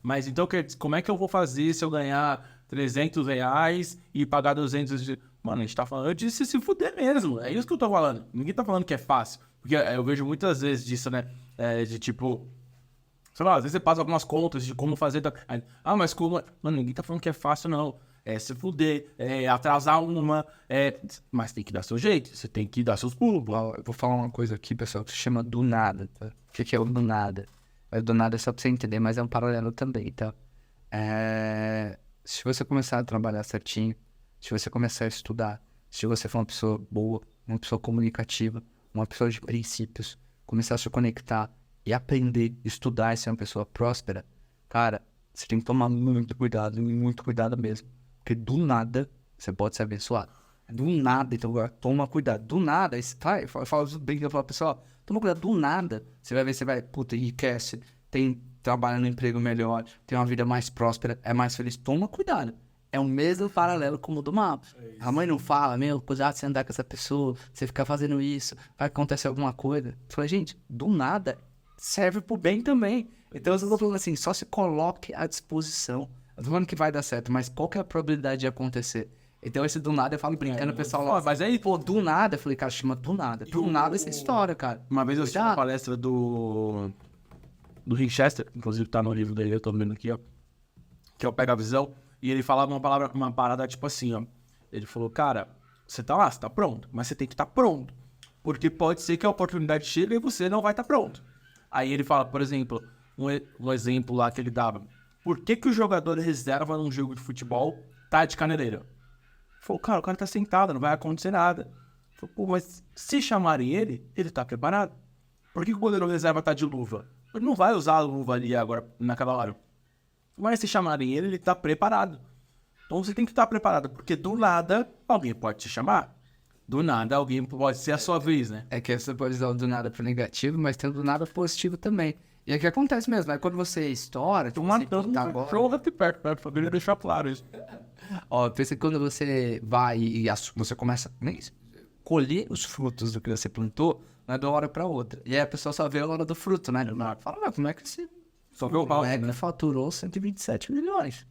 mas então como é que eu vou fazer se eu ganhar R$300 e pagar 200? Mano, a gente tá falando de se fuder mesmo, é isso que eu tô falando. Ninguém tá falando que é fácil. Porque eu vejo muitas vezes disso, né, de tipo... Sei lá, às vezes você passa algumas contas de como fazer... mas como... Mano, ninguém tá falando que é fácil, não. É se fuder, atrasar mas tem que dar seu jeito, você tem que dar seus pulos.
Eu vou falar uma coisa aqui, pessoal, que se chama do nada, tá? O que é o do nada? O do nada é só pra você entender, mas é um paralelo também, tá? Se você começar a trabalhar certinho, se você começar a estudar, se você for uma pessoa boa, uma pessoa comunicativa, uma pessoa de princípios, começar a se conectar e aprender, estudar e ser uma pessoa próspera, cara, você tem que tomar muito cuidado mesmo. Porque do nada, você pode ser abençoado. Do nada, então agora, toma cuidado. Do nada, eu falo bem que eu falo, pessoal, toma cuidado, do nada. Você vai ver, enriquece, trabalha no emprego melhor, tem uma vida mais próspera, é mais feliz. Toma cuidado. É o mesmo paralelo como o do mapa. A mãe não fala, cuidado você andar com essa pessoa, você ficar fazendo isso, vai acontecer alguma coisa. Eu falei, gente, do nada, serve pro bem também. Então eu tô falando assim, só se coloque à disposição. Eu tô falando que vai dar certo, mas qual que é a probabilidade de acontecer? Então esse do nada eu falo brincando, o pessoal lá.
Mas aí,
pô, do nada, eu falei, cara, chama do nada. Do nada essa história, cara.
Uma vez eu assisti uma palestra do Rick Chester, inclusive tá no livro dele, eu tô vendo aqui, ó. Que é o Pega a Visão. E ele falava uma parada tipo assim, ó. Ele falou, cara, você tá lá, você tá pronto, mas você tem que estar pronto. Porque pode ser que a oportunidade chegue e você não vai estar pronto. Aí ele fala, por exemplo, um exemplo lá que ele dava. Por que o jogador reserva num jogo de futebol tá de caneleira? Ele falou, cara, o cara tá sentado, não vai acontecer nada. Ele falou, pô, mas se chamarem ele tá preparado. Por que o goleiro reserva tá de luva? Ele não vai usar a luva ali agora, naquela hora. Mas se chamarem ele tá preparado. Então você tem que estar preparado, porque do nada alguém pode te chamar. Do nada alguém pode ser a sua vez, né?
É que você pode usar o do nada pro negativo, mas tem o do nada positivo também. E é que acontece mesmo, é quando você estoura...
Tô matando um cachorro aqui perto, pra família deixar claro isso.
Ó, pensa que quando você vai e você começa a colher os frutos do que você plantou, não é de uma hora pra outra. E aí a pessoa só vê a hora do fruto, né? Fala, como é que você...
Só vê o pau, né?
Faturou 127 milhões.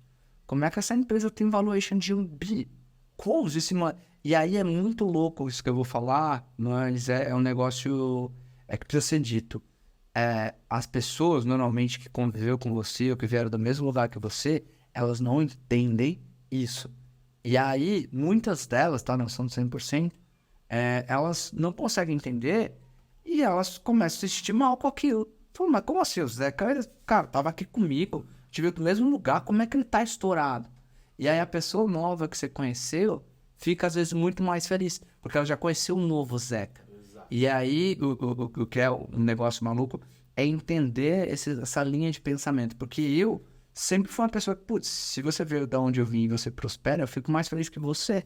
Como é que essa empresa tem valuation de 1 bi? Close esse mano. E aí é muito louco isso que eu vou falar, mas é um negócio que precisa ser dito. As pessoas, normalmente, que conviveu com você ou que vieram do mesmo lugar que você, elas não entendem isso. E aí, muitas delas, tá? Não são 100%, elas não conseguem entender e elas começam a se sentir mal com aquilo. Pô, mas como assim? O Zeca, cara, tava aqui comigo, tive do mesmo lugar, como é que ele tá estourado? E aí a pessoa nova que você conheceu fica, às vezes, muito mais feliz, porque ela já conheceu um novo Zeca. Exato. E aí, o que é um negócio maluco é entender essa linha de pensamento, porque eu sempre fui uma pessoa que, putz, se você veio de onde eu vim e você prospera, eu fico mais feliz que você.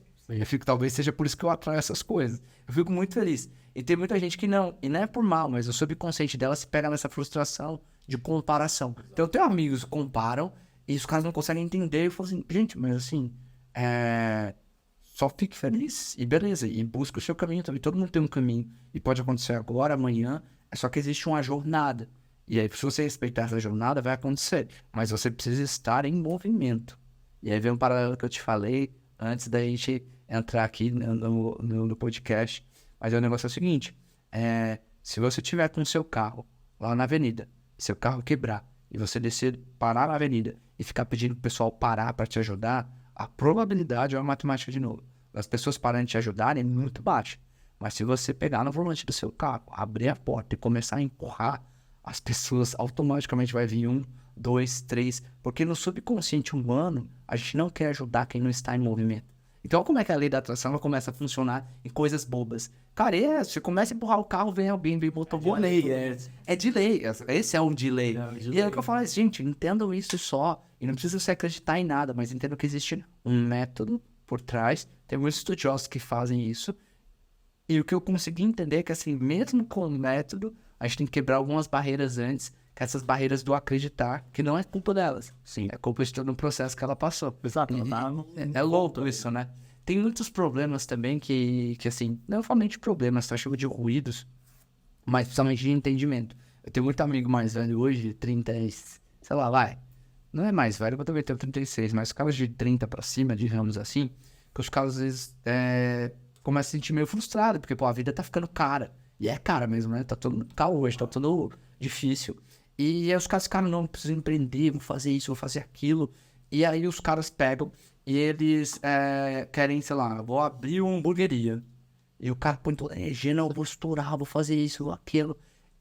Talvez seja por isso que eu atraio essas coisas. Eu fico muito feliz. E tem muita gente que não, e não é por mal, mas o subconsciente dela se pega nessa frustração de comparação. Então eu tenho amigos que comparam e os caras não conseguem entender e falam assim, gente, mas assim, só fique feliz e beleza, e busca o seu caminho também. Todo mundo tem um caminho e pode acontecer agora, amanhã, só que existe uma jornada. E aí, se você respeitar essa jornada, vai acontecer. Mas você precisa estar em movimento. E aí vem um paralelo que eu te falei antes da gente entrar aqui no podcast. Mas o negócio é o seguinte, se você tiver com o seu carro lá na avenida, e seu carro quebrar, e você descer, parar na avenida, e ficar pedindo pro pessoal parar para te ajudar, a probabilidade é uma matemática de novo. As pessoas pararem de te ajudarem é muito baixa. Mas se você pegar no volante do seu carro, abrir a porta e começar a empurrar, as pessoas automaticamente vai vir 1, 2, 3. Porque no subconsciente humano, a gente não quer ajudar quem não está em movimento. Então, como é que a lei da atração ela começa a funcionar em coisas bobas? Cara, você começa a empurrar o carro, vem alguém, vem botar
de lei,
É de lei, esse é um delay. E é o que eu falo, gente, entendam isso só. E não precisa se acreditar em nada, mas entendam que existe um método por trás. Tem muitos estudiosos que fazem isso. E o que eu consegui entender é que, assim, mesmo com o método, a gente tem que quebrar algumas barreiras antes, que essas barreiras do acreditar, que não é culpa delas.
Sim.
É culpa de todo o processo que ela passou.
Exato.
É louco isso, né? Tem muitos problemas também que assim, não somente problemas, tá? Chama de ruídos, mas principalmente de entendimento. Eu tenho muito amigo mais velho hoje, 30, sei lá, vai. Não é mais velho, eu também tenho 36, mas os caras de 30 pra cima, digamos assim, que os caras às vezes começam a se sentir meio frustrado, porque, pô, a vida tá ficando cara. E é cara mesmo, né? Tá todo caro hoje, tá tudo difícil. E aí os caras, cara, não, preciso empreender, vou fazer isso, vou fazer aquilo. E aí os caras pegam e eles querem, sei lá, vou abrir uma hamburgueria. E o cara põe toda a energia, não, vou estourar, vou fazer isso, aquilo.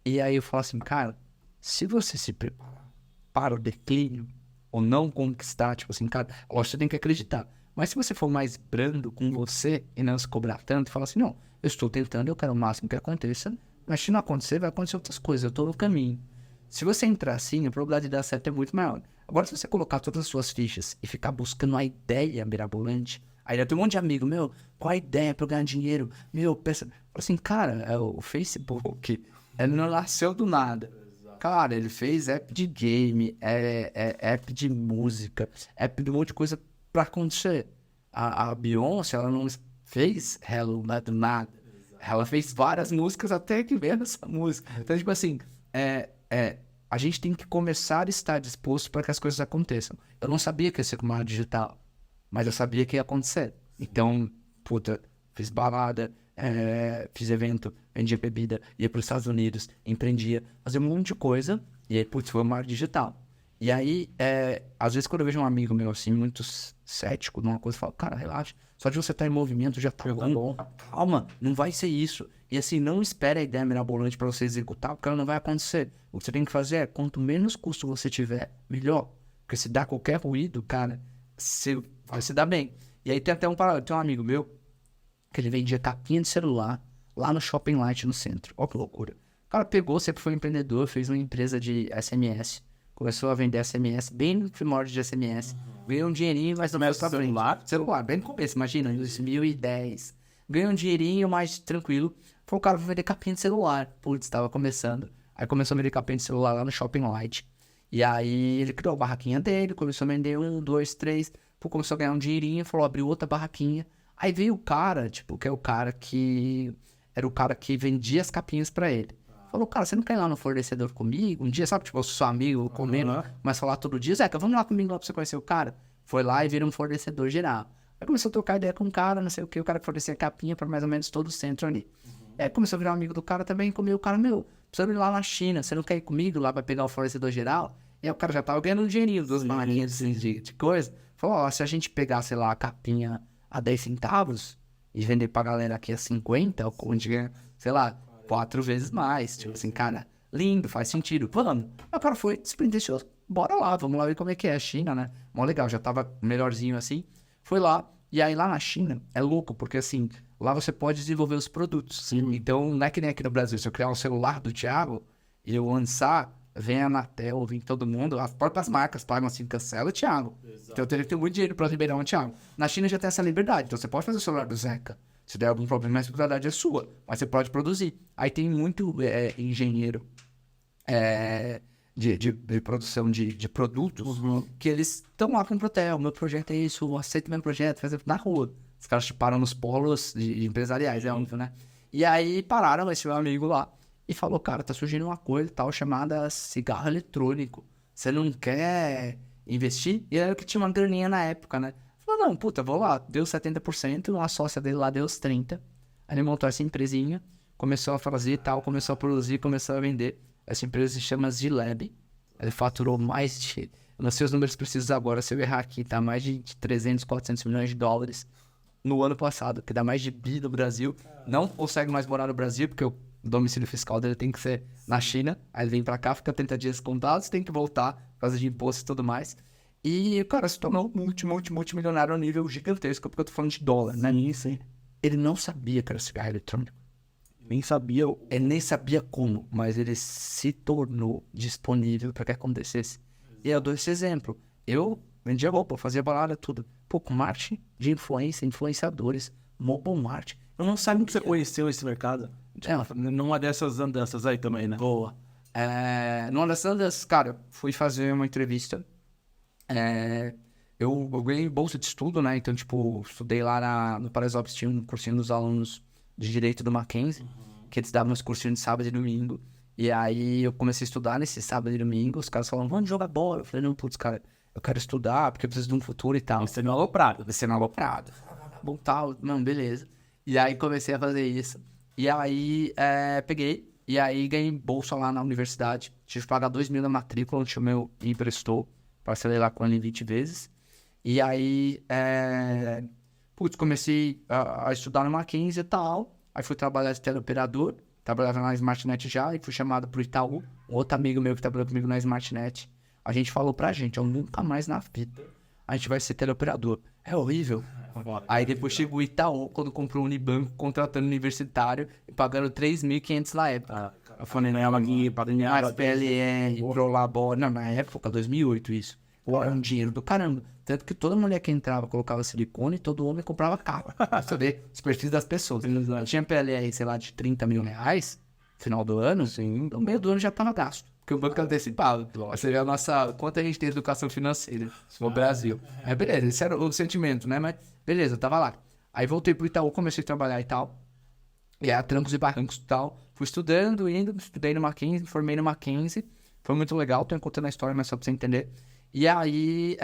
E aí eu falo assim, cara, se você se preparar para o declínio, ou não conquistar, tipo assim, cara, lógico, você tem que acreditar. Mas se você for mais brando com você e não se cobrar tanto, fala assim, não, eu estou tentando, eu quero o máximo que aconteça, mas se não acontecer, vai acontecer outras coisas, eu estou no caminho. Se você entrar assim, a probabilidade de dar certo é muito maior. Agora, se você colocar todas as suas fichas e ficar buscando a ideia mirabolante, aí eu tenho um monte de amigo, meu, qual a ideia pra eu ganhar dinheiro? Meu, pensa, assim, cara, o Facebook, ele não nasceu do nada. Cara, ele fez app de game, app de música, app de um monte de coisa pra acontecer. A Beyoncé, ela não fez Hello, não é do nada. Ela fez várias músicas até que veio essa música. Então, tipo assim, a gente tem que começar a estar disposto para que as coisas aconteçam. Eu não sabia que ia ser com uma digital, mas eu sabia que ia acontecer. Então, puta, fiz balada, fiz evento, vendia bebida, ia para os Estados Unidos, empreendia, fazia um monte de coisa, e aí, putz, foi uma digital. E aí, às vezes quando eu vejo um amigo meu assim, muito cético numa coisa, eu falo, cara, relaxa, só de você estar em movimento já tá bom. Calma, não vai ser isso. E assim, não espere a ideia mirabolante para você executar, porque ela não vai acontecer. O que você tem que fazer é, quanto menos custo você tiver, melhor. Porque se dá qualquer ruído, cara, você vai se dar bem. E aí tem até tem um amigo meu, que ele vendia capinha de celular lá no Shopping Light no centro. Ó que loucura. O cara pegou, sempre foi empreendedor, fez uma empresa de SMS, começou a vender SMS, bem no primórdio de SMS, ganhou um dinheirinho, mas não foi pra frente. Celular, bem no começo, imagina, em 2010. Ganhou um dinheirinho mais tranquilo. Foi o cara pra vender capinha de celular. Putz, tava começando. Aí começou a vender capinha de celular lá no Shopping Light. E aí ele criou a barraquinha dele, começou a vender 1, 2, 3. Pô, começou a ganhar um dinheirinho, falou, abriu outra barraquinha. Aí veio o cara, tipo, que é o cara que... Era o cara que vendia as capinhas pra ele. Falou, cara, você não quer ir lá no fornecedor comigo? Um dia, sabe, tipo, eu sou seu amigo, comendo, mas falar todo dia, Zeca, vamos lá comigo lá pra você conhecer o cara. Foi lá e virou um fornecedor geral. Aí começou a trocar ideia com o cara, não sei o que, o cara que fornecia capinha pra mais ou menos todo o centro ali. Aí começou a virar um amigo do cara também, comeu o cara, meu, precisamos ir lá na China, você não quer ir comigo lá pra pegar o fornecedor geral? E aí o cara já tava ganhando um dinheirinho, 2 malinhas de coisa. Falou, ó, se a gente pegar, sei lá, a capinha a 10 centavos e vender pra galera aqui a 50, a gente ganha, sei lá, 4 vezes mais. Tipo assim, cara, lindo, faz sentido, vamos. Aí o cara foi despretensioso, bora lá, vamos lá ver como é que é a China, né? Mó legal, já tava melhorzinho assim. Foi lá, e aí lá na China é louco, porque assim, lá você pode desenvolver os produtos. Sim. Então não é que nem aqui no Brasil, se eu criar um celular do Thiago e eu lançar, vem a Anatel, vem todo mundo, as próprias marcas pagam assim, cancela o Thiago. Exato. Então eu teria que ter muito dinheiro para liberar um Thiago. Na China já tem essa liberdade, então você pode fazer o celular do Zeca. Se der algum problema, a responsabilidade é sua, mas você pode produzir. Aí tem muito engenheiro de produção de produtos que eles estão lá com o Protel. Meu projeto é isso, aceita meu projeto, faz na rua. Os caras param nos polos de empresariais, é óbvio, né? E aí pararam esse meu amigo lá e falou, cara, tá surgindo uma coisa tal chamada cigarro eletrônico. Você não quer investir? E era que tinha uma graninha na época, né? Falou, não, puta, vou lá. Deu 70%, a sócia dele lá deu os 30%. Aí ele montou essa empresinha, começou a fazer e tal, começou a produzir, começou a vender. Essa empresa se chama Zilab. Ele faturou mais de... Eu não sei os números precisos agora, se eu errar aqui, tá? Mais de 300, 400 milhões de dólares no ano passado, que dá mais de bi no Brasil. Não consegue mais morar no Brasil, porque o domicílio fiscal dele tem que ser na China. Aí ele vem pra cá, fica 30 dias contados, tem que voltar por causa de impostos e tudo mais. E o cara se tornou multimilionário a um nível gigantesco, porque eu tô falando de dólar, né?
Sim.
Ele não sabia que era cigarro eletrônico.
Nem sabia.
Ele nem sabia como, mas ele se tornou disponível para que acontecesse. E eu dou esse exemplo. Eu vendia roupa, fazia balada, tudo. Pô, com marketing de influência, influenciadores, mobile marketing. Eu não sabia
Como você conheceu esse mercado? Numa dessas andanças aí também, né?
Boa. Numa dessas andanças, cara, fui fazer uma entrevista. Eu ganhei bolsa de estudo, né? Então, tipo, estudei lá no Paraisópolis, tinha um cursinho dos alunos de Direito do Mackenzie, que eles davam uns cursinhos de sábado e domingo. E aí eu comecei a estudar nesse sábado e domingo. Os caras falavam, vamos jogar bola. Eu falei, não, putz, cara, eu quero estudar porque eu preciso de um futuro e tal.
Você não é aloprado.
Você não é aloprado. Bom, tal, não, beleza. E aí comecei a fazer isso. E aí peguei. E aí ganhei bolsa lá na universidade. Tive que pagar 2 mil na matrícula, onde o meu emprestou. Parcelei lá com ele em 20 vezes. E aí, comecei a estudar no Mackenzie e tal. Aí fui trabalhar de teleoperador. Trabalhava na SmartNet já e fui chamado pro Itaú. Um outro amigo meu que trabalhou comigo na SmartNet. A gente falou pra gente, eu nunca mais na vida a gente vai ser teleoperador. É horrível. Aí depois chegou o Itaú, quando comprou o Unibanco, contratando universitário e pagando 3.500 na época.
Eu falei, não é uma guia para
Mais PLR, Prolabore. Não, na época, 2008 isso. Pô, era um dinheiro do caramba. Tanto que toda mulher que entrava colocava silicone e todo homem comprava carro. Pra você ver os perfis das pessoas. Tinha PLR, sei lá, de 30 mil reais no final do ano. Sim. No meio do ano já tava gasto. Porque o banco antecipava. Você vê a nossa... Quanto a gente tem de educação financeira no Brasil. Beleza, esse era o sentimento, né? Mas beleza, eu tava lá. Aí voltei pro Itaú, comecei a trabalhar e tal. E a trancos e barrancos e tal. Fui estudando, estudei no Mackenzie, formei no Mackenzie. Foi muito legal, tô contando a história, mas só pra você entender. E aí,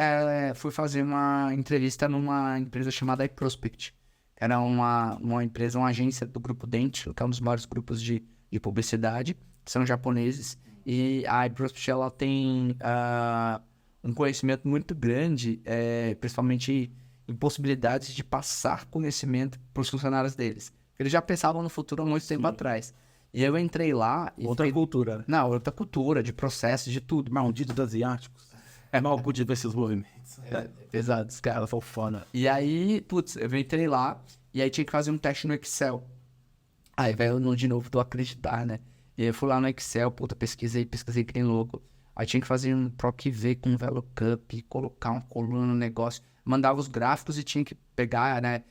fui fazer uma entrevista numa empresa chamada iProspect. Era uma empresa, uma agência do Grupo Dentsu, que é um dos maiores grupos de publicidade. São japoneses. E a iProspect, ela tem um conhecimento muito grande, principalmente em possibilidades de passar conhecimento para os funcionários deles. Eles já pensavam no futuro há muito tempo atrás. E eu entrei lá...
Outra cultura, né?
Não, outra cultura, de processos, de tudo.
Malditos asiáticos. Mal pude ver esses movimentos.
Pesado, os caras foram foda. E aí, putz, eu entrei lá e aí tinha que fazer um teste no Excel. Aí, velho, eu de novo tô acreditar, né? E eu fui lá no Excel, puta, pesquisei que nem louco. Aí tinha que fazer um PROC-V com um VLOOKUP, colocar uma coluna no negócio, mandava os gráficos e tinha que pegar, né?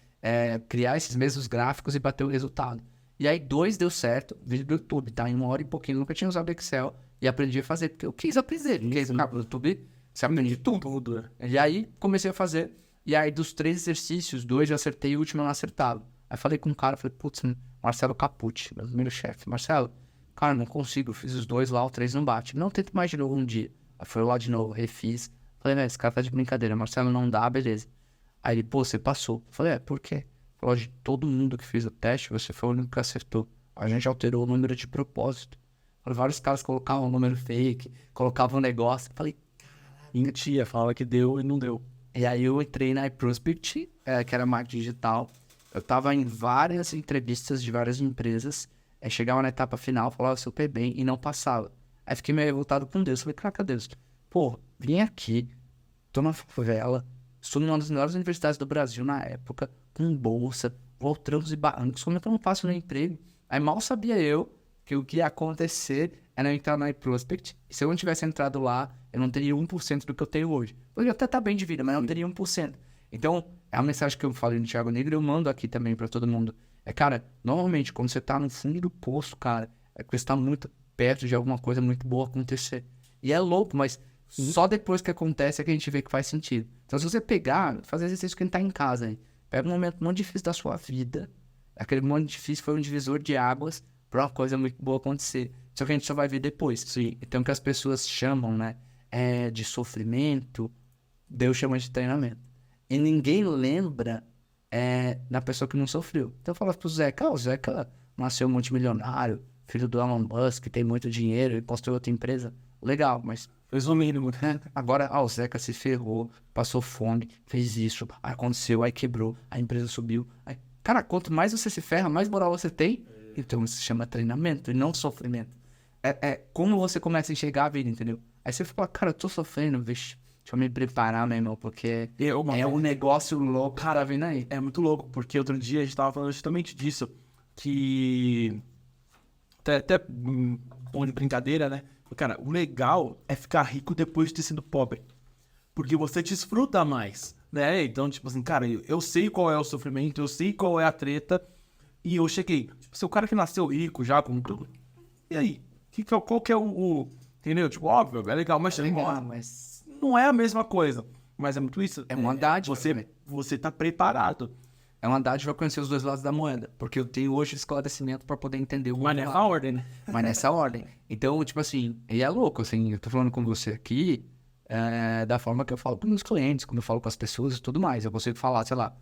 Criar esses mesmos gráficos e bater o resultado. E aí 2 deu certo, vídeo do YouTube, tá? Em 1 hora e pouquinho, nunca tinha usado Excel e aprendi a fazer, porque eu quis aprender. No YouTube, você aprende tudo. E aí comecei a fazer, e aí dos 3 exercícios, 2 eu acertei e o último eu não acertava. Aí falei com um cara, falei, putz, Marcelo Capucci, meu primeiro chefe. Marcelo, cara, não consigo, fiz os 2 lá, o 3 não bate. Não, tento mais de novo um dia. Aí foi lá de novo, refiz. Falei, esse cara tá de brincadeira, Marcelo, não dá, beleza. Aí ele, pô, você passou. Falei, por quê? Falou, de todo mundo que fez o teste, você foi o único que acertou. A gente alterou o número de propósito. Falei, vários caras colocavam um número fake, colocavam um negócio. Falei,
mentia, fala que deu e não deu.
E aí eu entrei na iProspect, que era marketing digital. Eu tava em várias entrevistas de várias empresas. Chegava na etapa final, falava super bem e não passava. Aí fiquei meio revoltado com Deus. Falei, caraca, Deus, pô, vim aqui, tô na favela, estou numa das melhores universidades do Brasil na época, com bolsa, vou trancos e barrancos, como é que eu não faço no emprego? Aí mal sabia eu que o que ia acontecer era eu entrar na iProspect, e se eu não tivesse entrado lá, eu não teria 1% do que eu tenho hoje. Poderia até estar bem de vida, mas não teria 1%. Então, é a mensagem que eu falei no Thiago Negro, eu mando aqui também pra todo mundo. Cara, normalmente, quando você tá no fundo do poço, cara, é porque você tá muito perto de alguma coisa muito boa acontecer. E é louco, mas só depois que acontece é que a gente vê que faz sentido. Então, se você pegar, fazer exercício que a gente tá em casa aí, pega um momento muito difícil da sua vida, aquele momento difícil foi um divisor de águas pra uma coisa muito boa acontecer. Só que a gente só vai ver depois. Sim. Então, o que as pessoas chamam, né, de sofrimento, Deus chama de treinamento. E ninguém lembra na pessoa que não sofreu. Então eu falava pro Zeca, o Zeca nasceu multimilionário, filho do Elon Musk, tem muito dinheiro, ele construiu outra empresa. Legal, mas
Fez o mínimo.
agora, o Zeca se ferrou, passou fome, fez isso, aí aconteceu, aí quebrou, a empresa subiu. Aí, cara, quanto mais você se ferra, mais moral você tem. Então isso se chama treinamento e não sofrimento. É como você começa a enxergar a vida, entendeu? Aí você fala, cara, eu tô sofrendo, vixe, deixa eu me preparar, meu irmão, porque é um negócio louco, cara, vindo aí.
É muito louco, porque outro dia a gente tava falando justamente disso, que até tom de brincadeira, né? Cara, o legal é ficar rico depois de ter sido pobre, porque você desfruta mais, né? Então, tipo assim, cara, eu sei qual é o sofrimento, eu sei qual é a treta, e eu cheguei. Tipo, se o cara que nasceu rico já com tudo, e aí? Qual que é entendeu? Tipo, óbvio, é legal, mas
Mas
não é a mesma coisa. Mas é muito isso.
é uma dádiva.
Você tá preparado.
É uma dádiva conhecer os dois lados da moeda, porque eu tenho hoje esclarecimento pra poder entender o
Mas
outro
nessa
lado.
ordem, né?
Mas nessa ordem. Então, tipo assim, e é louco, assim, eu tô falando com você aqui da forma que eu falo com meus clientes, como eu falo com as pessoas e tudo mais. Eu consigo falar, sei lá,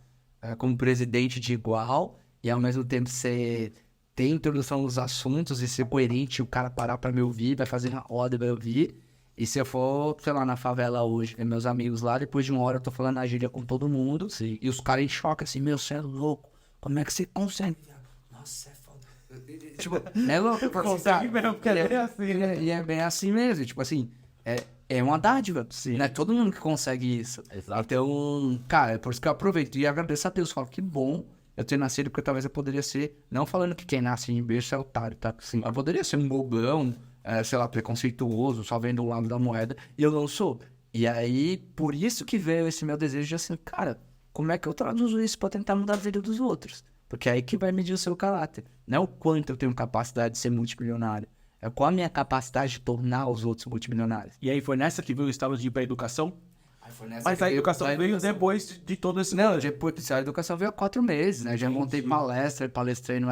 como presidente de igual e ao mesmo tempo ser ter introdução nos assuntos e ser coerente, o cara parar pra me ouvir, vai fazer na roda e vai ouvir. E se eu for, sei lá, na favela hoje, ver meus amigos lá, depois de uma hora eu tô falando a gíria com todo mundo. Sim. E os caras em choque, assim, meu, você é louco. Como é que você consegue? Nossa, é foda. Tipo, é louco.
Consegue mesmo, porque é assim, né?
E é bem assim mesmo, tipo assim, é uma dádiva.
Sim.
Não é todo mundo que consegue isso.
Exato.
Então, cara, é por isso que eu aproveito e agradeço a Deus. Falo, que bom eu ter nascido, porque talvez eu poderia ser, não falando que quem nasce em berço é otário, tá? Sim. Eu poderia ser um bobão, sei lá, preconceituoso, só vendo o lado da moeda, e eu não sou. E aí, por isso que veio esse meu desejo de assim, cara, como é que eu traduzo isso pra tentar mudar a vida dos outros? Porque é aí que vai medir o seu caráter. Não é o quanto eu tenho capacidade de ser multimilionário. É qual a minha capacidade de tornar os outros multimilionários.
E aí foi nessa que veio o estado de ir pra educação? Mas
Mas
a educação veio depois de todo esse...
Não, depois a educação veio há 4 meses, né? Já montei palestrei no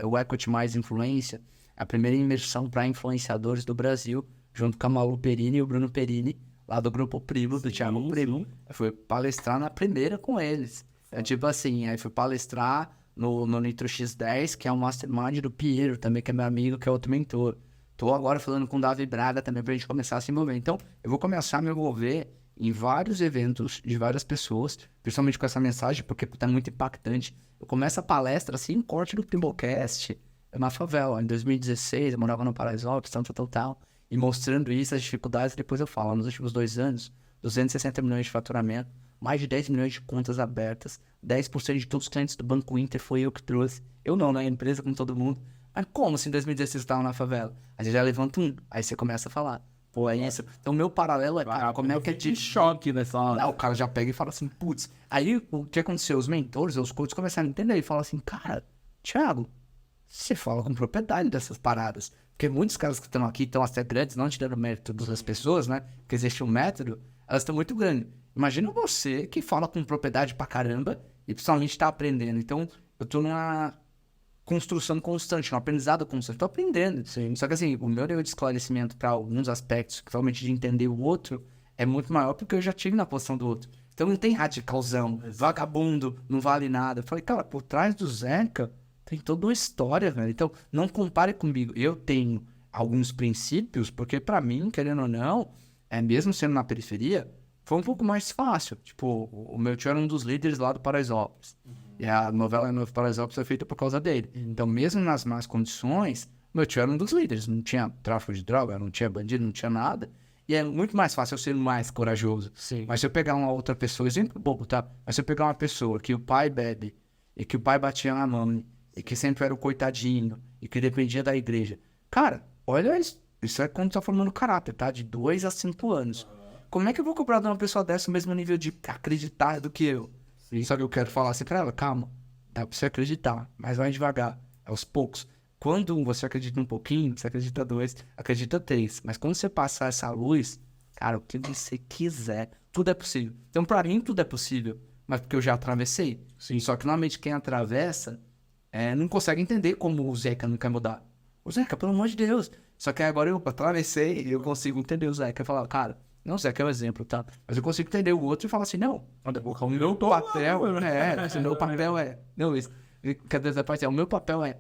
o Equity Mais Influência, a primeira imersão para influenciadores do Brasil, junto com a Malu Perini e o Bruno Perini, lá do Grupo Primo, do Thiago Primo. Eu fui palestrar na primeira com eles. Tipo assim, aí fui palestrar no Nitro X10, que é um mastermind do Piero, também, que é meu amigo, que é outro mentor. Tô agora falando com o Davi Braga também pra gente começar a se envolver. Então, eu vou começar a me envolver em vários eventos de várias pessoas, principalmente com essa mensagem, porque tá muito impactante. Eu começo a palestra, assim, corte do Pimbocast, na favela. Em 2016, eu morava no Paraisópolis, tal. E mostrando isso, as dificuldades, depois eu falo. Nos últimos 2 anos, 260 milhões de faturamento, mais de 10 milhões de contas abertas, 10% de todos os clientes do Banco Inter foi eu que trouxe. Eu não, né? A empresa com todo mundo. Mas como se em 2016 você estava na favela? Aí você já levanta aí você começa a falar. Pô, é isso. Então, meu paralelo é, cara, como é que é de
choque nessa hora.
O cara já pega e fala assim, putz. Aí, o que aconteceu? Os mentores, os coaches começaram a entender e falam assim, cara, Thiago, você fala com propriedade dessas paradas. Porque muitos caras que estão aqui estão até grandes, não tirando mérito das pessoas, né? Porque existe um método, elas estão muito grandes. Imagina você que fala com propriedade pra caramba e principalmente tá aprendendo. Então, eu tô numa construção constante, um aprendizado constante. Tô aprendendo. Sim. Só que assim, o meu nível de esclarecimento para alguns aspectos, principalmente de entender o outro, é muito maior porque eu já tive na posição do outro. Então não tem radicalzão, vagabundo, não vale nada. Eu falei, cara, por trás do Zeca tem toda uma história, velho. Então não compare comigo. Eu tenho alguns princípios, porque para mim, querendo ou não, mesmo sendo na periferia, foi um pouco mais fácil. Tipo, o meu tio era um dos líderes lá do Paraisópolis. E a novela Novo Paraisópolis foi feita por causa dele. Então, mesmo nas más condições, meu tio era um dos líderes. Não tinha tráfico de droga, não tinha bandido, não tinha nada. E é muito mais fácil eu ser mais corajoso.
Sim.
Mas se eu pegar uma outra pessoa, exemplo bobo, tá? Mas se eu pegar uma pessoa que o pai bebe, e que o pai batia na mãe, e que sempre era o coitadinho, e que dependia da igreja. Cara, olha isso. Isso é quando tá formando caráter, tá? De 2 a 5 anos. Como é que eu vou cobrar de uma pessoa dessa o mesmo nível de acreditar do que eu? Só que eu quero falar assim pra ela, calma, dá pra você acreditar, mas vai devagar, aos poucos. Quando você acredita um pouquinho, você acredita 2, acredita 3. Mas quando você passar essa luz, cara, o que você quiser, tudo é possível. Então, pra mim, tudo é possível, mas porque eu já atravessei.
Sim.
Só que, normalmente, quem atravessa não consegue entender como o Zeca não quer mudar. O Zeca, pelo amor de Deus. Só que agora eu atravessei e eu consigo entender o Zeca. Eu falo, cara, Não, Zé, que é um exemplo, tá? Mas eu consigo entender o outro e falar assim, não, o meu papel o meu papel é... Não, isso, cadê essa parte? O meu papel é...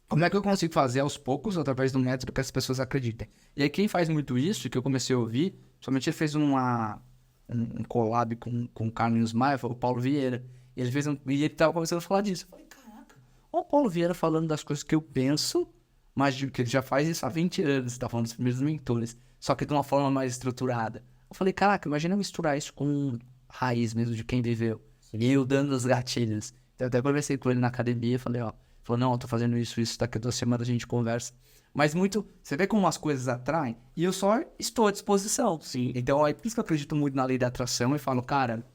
Como é que eu consigo fazer aos poucos, através do método que as pessoas acreditem? E aí quem faz muito isso, que eu comecei a ouvir, somente ele fez um collab com o Carlinhos Maia, foi o Paulo Vieira. E ele tava começando a falar disso. Eu falei, caraca, olha o Paulo Vieira falando das coisas que eu penso, mas que ele já faz isso há 20 anos, tá falando dos primeiros mentores, só que de uma forma mais estruturada. Eu falei, caraca, imagina eu misturar isso com raiz mesmo de quem viveu. E eu dando os gatilhos. Então, eu até conversei com ele na academia, falei, ó, falou, não, eu tô fazendo isso, daqui a 2 semanas a gente conversa. Mas muito, você vê como as coisas atraem, e eu só estou à disposição.
Sim.
Então, é por isso que eu acredito muito na lei da atração e falo, cara,